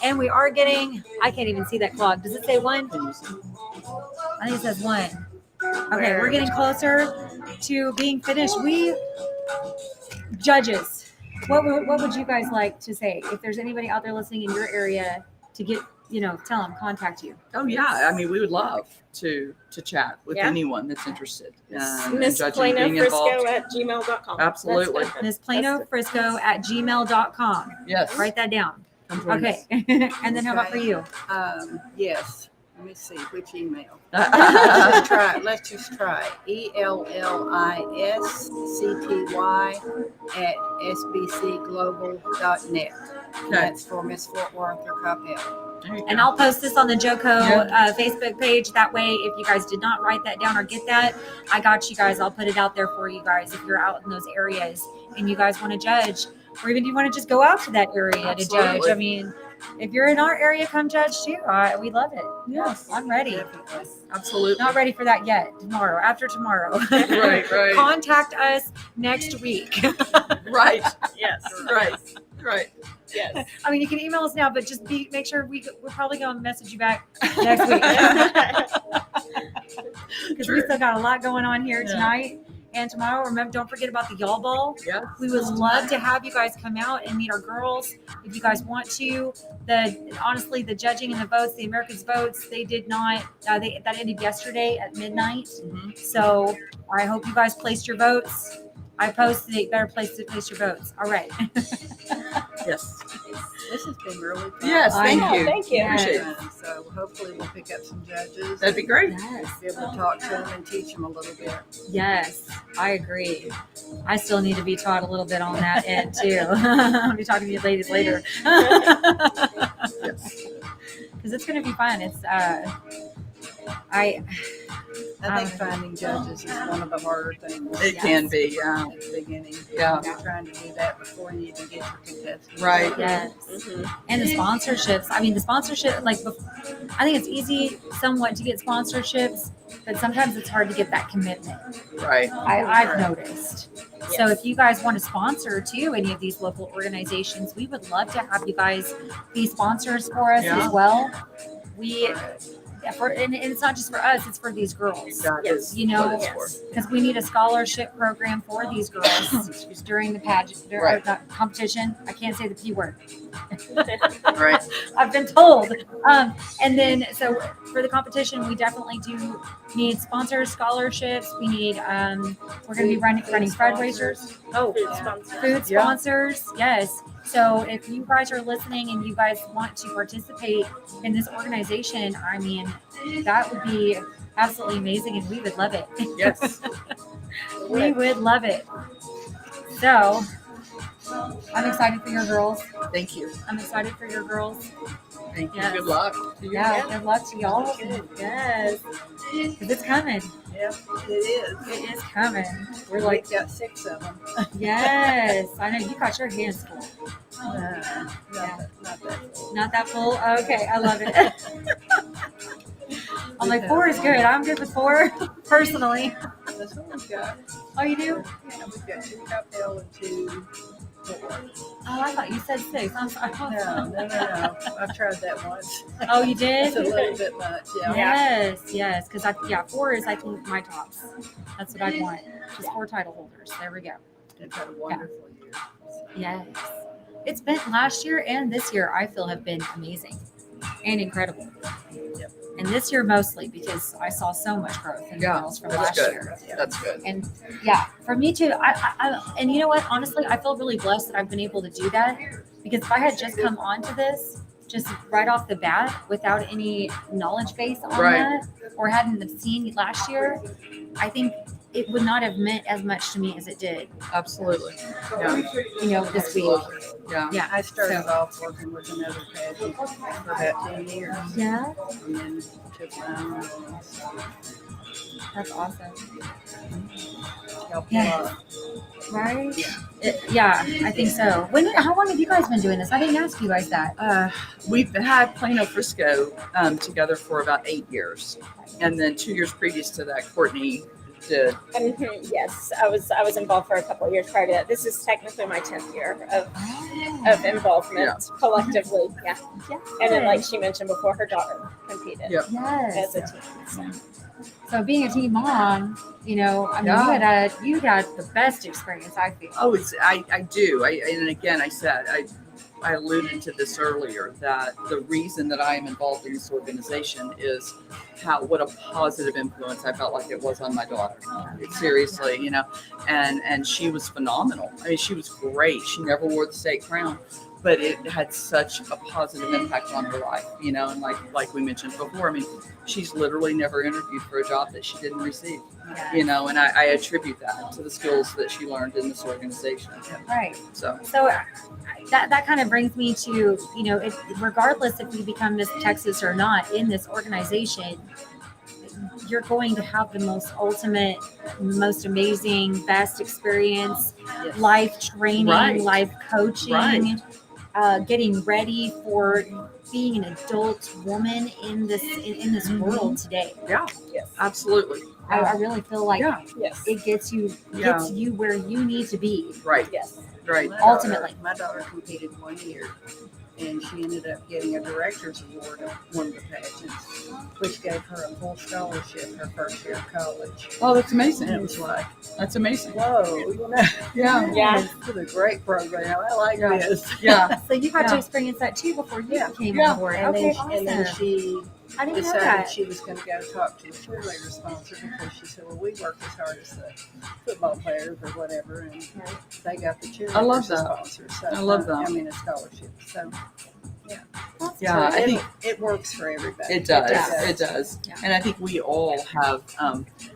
and we are getting. I can't even see that clock. Does it say 1? I think it says 1. Okay, we're getting closer to being finished. We judges. What would you guys like to say if there's anybody out there listening in your area to get tell them contact you? Oh yeah. I mean, we would love to chat with Yeah. anyone that's interested. In Miss judging, Plano being Frisco involved. at gmail.com. Absolutely. That's- Miss Plano Frisco at gmail.com. Yes. Write that down. Come join us. Okay. And then how about for you? Yes. Let me see which email. Okay. Let's just try ELLISCTY@sbcglobal.net. That's for Miss Fort Worth or Coppell. There you And go. I'll post this on the JOCO Yeah. Facebook page. That way, if you guys did not write that down or get that, I got you guys. I'll put it out there for you guys if you're out in those areas and you guys want to judge, or even you want to just go out to that area to judge. Absolutely. I mean, if you're in our area, come judge too. We love it. Yes. I'm ready. Absolutely. Not ready for that yet. Tomorrow, after tomorrow. Right. Right. Contact us next week. Right. Yes. Right. Right. Yes. I mean, you can email us now, but just make sure we're probably going to message you back next week because we still got a lot going on here Yeah. tonight and tomorrow. Remember, don't forget about the y'all ball. Yeah. We would love to have you guys come out and meet our girls if you guys want to. Honestly, the judging and the votes, the Americans' votes, they did not. That ended yesterday at midnight. Mhm. So I hope you guys placed your votes. I posted it. Better place your votes. All right. Yes. This has been really fun. Yes, thank I know, you. thank you. Appreciate it. And so hopefully we'll pick up some judges. That'd be great. Yes. Be able to talk to them and teach them a little bit. Yes, I agree. I still need to be taught a little bit on that end too. I'll be talking to you ladies later. Because it's going to be fun. It's I think finding judges is one of the harder things. It can be, yeah. At the beginning. Yeah. You're trying to do that before you even get your contestants. Right. yes. And the sponsorships. I mean, the sponsorship, like, I think it's easy somewhat to get sponsorships, but sometimes it's hard to get that commitment. Right. I've noticed. So if you guys want to sponsor too any of these local organizations, we would love to have you guys be sponsors for us Yeah. as well. And it's not just for us; it's for these girls. That Yes. is You know, what it's for. because we need a scholarship program for these girls during the pageant, Right. not competition. I can't say the P word. Right. I've been told. And then, so for the competition, we definitely do need sponsors, scholarships. We need, we're going to be running fundraisers. Oh, food sponsors. Food Yeah. sponsors, yes. So if you guys are listening and you guys want to participate in this organization, I mean, that would be absolutely amazing, and we would love it. Yes. We would love it. So I'm excited for your girls. Thank you. I'm excited for your girls. Thank you. Yes. Good luck to you. Yeah, good luck to y'all. Yes, because it's coming. Yeah, it is. It is coming. We're like got 6 of them. Yes, I know you got your hands full. Not that full. Not that full. Okay, I love it. I'm like 4 is good. I'm good with 4 personally. That's what we've got. Oh, you do? Yeah, we've got 2 cocktail and 2 4. Oh, I thought you said 6. I'm sorry. No. I've tried that once. Oh, you did? It's a little bit much, yeah. Yes. Because 4 is I think my tops. That's what I'd want. Just 4 title holders. There we go. It's had a wonderful year. Yes. It's been last year and this year, I feel, have been amazing and incredible. Yep. And this year mostly because I saw so much growth in the girls from That's last good. year. That's good. And yeah, for me too. I and you know what? Honestly, I feel really blessed that I've been able to do that, because if I had just come onto this just right off the bat without any knowledge base on Right. that, or hadn't have seen last year, I think it would not have meant as much to me as it did. Absolutely. Yeah. You know, this week. Yeah. Yeah. I started off working with another pageant for about 10 years. Yeah. And then took my own. That's awesome. Helped a Yeah. lot. Right? Yeah, I think so. How long have you guys been doing this? I didn't ask you guys that. We've had Plano Frisco together for about 8 years, and then 2 years previous to that, Courtney did. Yes, I was involved for a couple of years prior to that. This is technically my 10th year of involvement collectively. Yeah. And then, like she mentioned before, her daughter competed Yes. as a team. So being a teen mom, you know, I mean, you had the best experience, I feel. Oh, I do. And again, I alluded to this earlier, that the reason that I am involved in this organization is what a positive influence I felt like it was on my daughter. Seriously, you know, and she was phenomenal. I mean, she was great. She never wore the state crown, but it had such a positive impact on her life, you know, and like we mentioned before, I mean, she's literally never interviewed for a job that she didn't receive, you know, and I attribute that to the skills that she learned in this organization. Right. So that kind of brings me to, you know, regardless if you become Miss Texas or not in this organization, you're going to have the most ultimate, most amazing, best experience, life training, life coaching, getting ready for being an adult woman in this world today. Yeah. Yes. Absolutely. I really feel like Yes. it gets you where you need to be. Right. Yes. Right. Ultimately. My daughter competed 1 year, and she ended up getting a director's award at one of the pageants, which gave her a full scholarship her first year of college. Oh, that's amazing. And it was like, that's amazing. whoa, you know, Yeah. this is a great program. I like this. Yeah. So you got to experience that too before you came on board. And Okay, then, and then awesome. she I didn't know decided that. she was going to go talk to the cheerleader sponsor because she said, well, we work as hard as the football players or whatever, and they got the cheerleaders I love as that. sponsors. So, I love that. I mean, a scholarship. So, yeah. Yeah, I think it works for everybody. it does. does. It does. Yeah. And I think we all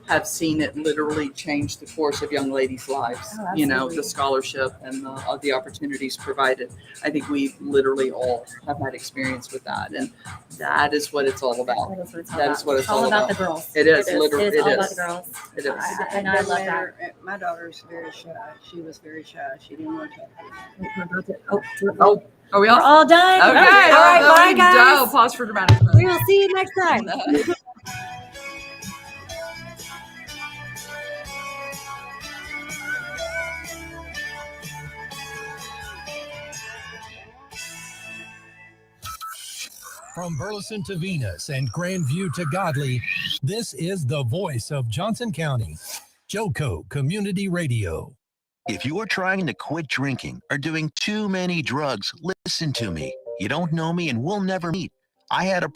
have seen it literally change the course of young ladies' lives. Oh, You know, absolutely. the scholarship and the opportunities provided. I think we literally all have had experience with that, and that is what it's all about. That is what it's all That about. is what it's all all about about. the girls. It is It is. literally. It is all about the girls. It is. And I love that. My daughter's very shy. She was very shy. She didn't want to. Oh, Are we we're all? all done. Okay. All right, bye, guys. Pause for dramatic. We will see you next time. From Burleson to Venus and Grandview to Godley, this is the voice of Johnson County, Joco Community Radio. If you're trying to quit drinking or doing too many drugs, listen to me. You don't know me and we'll never meet. I had a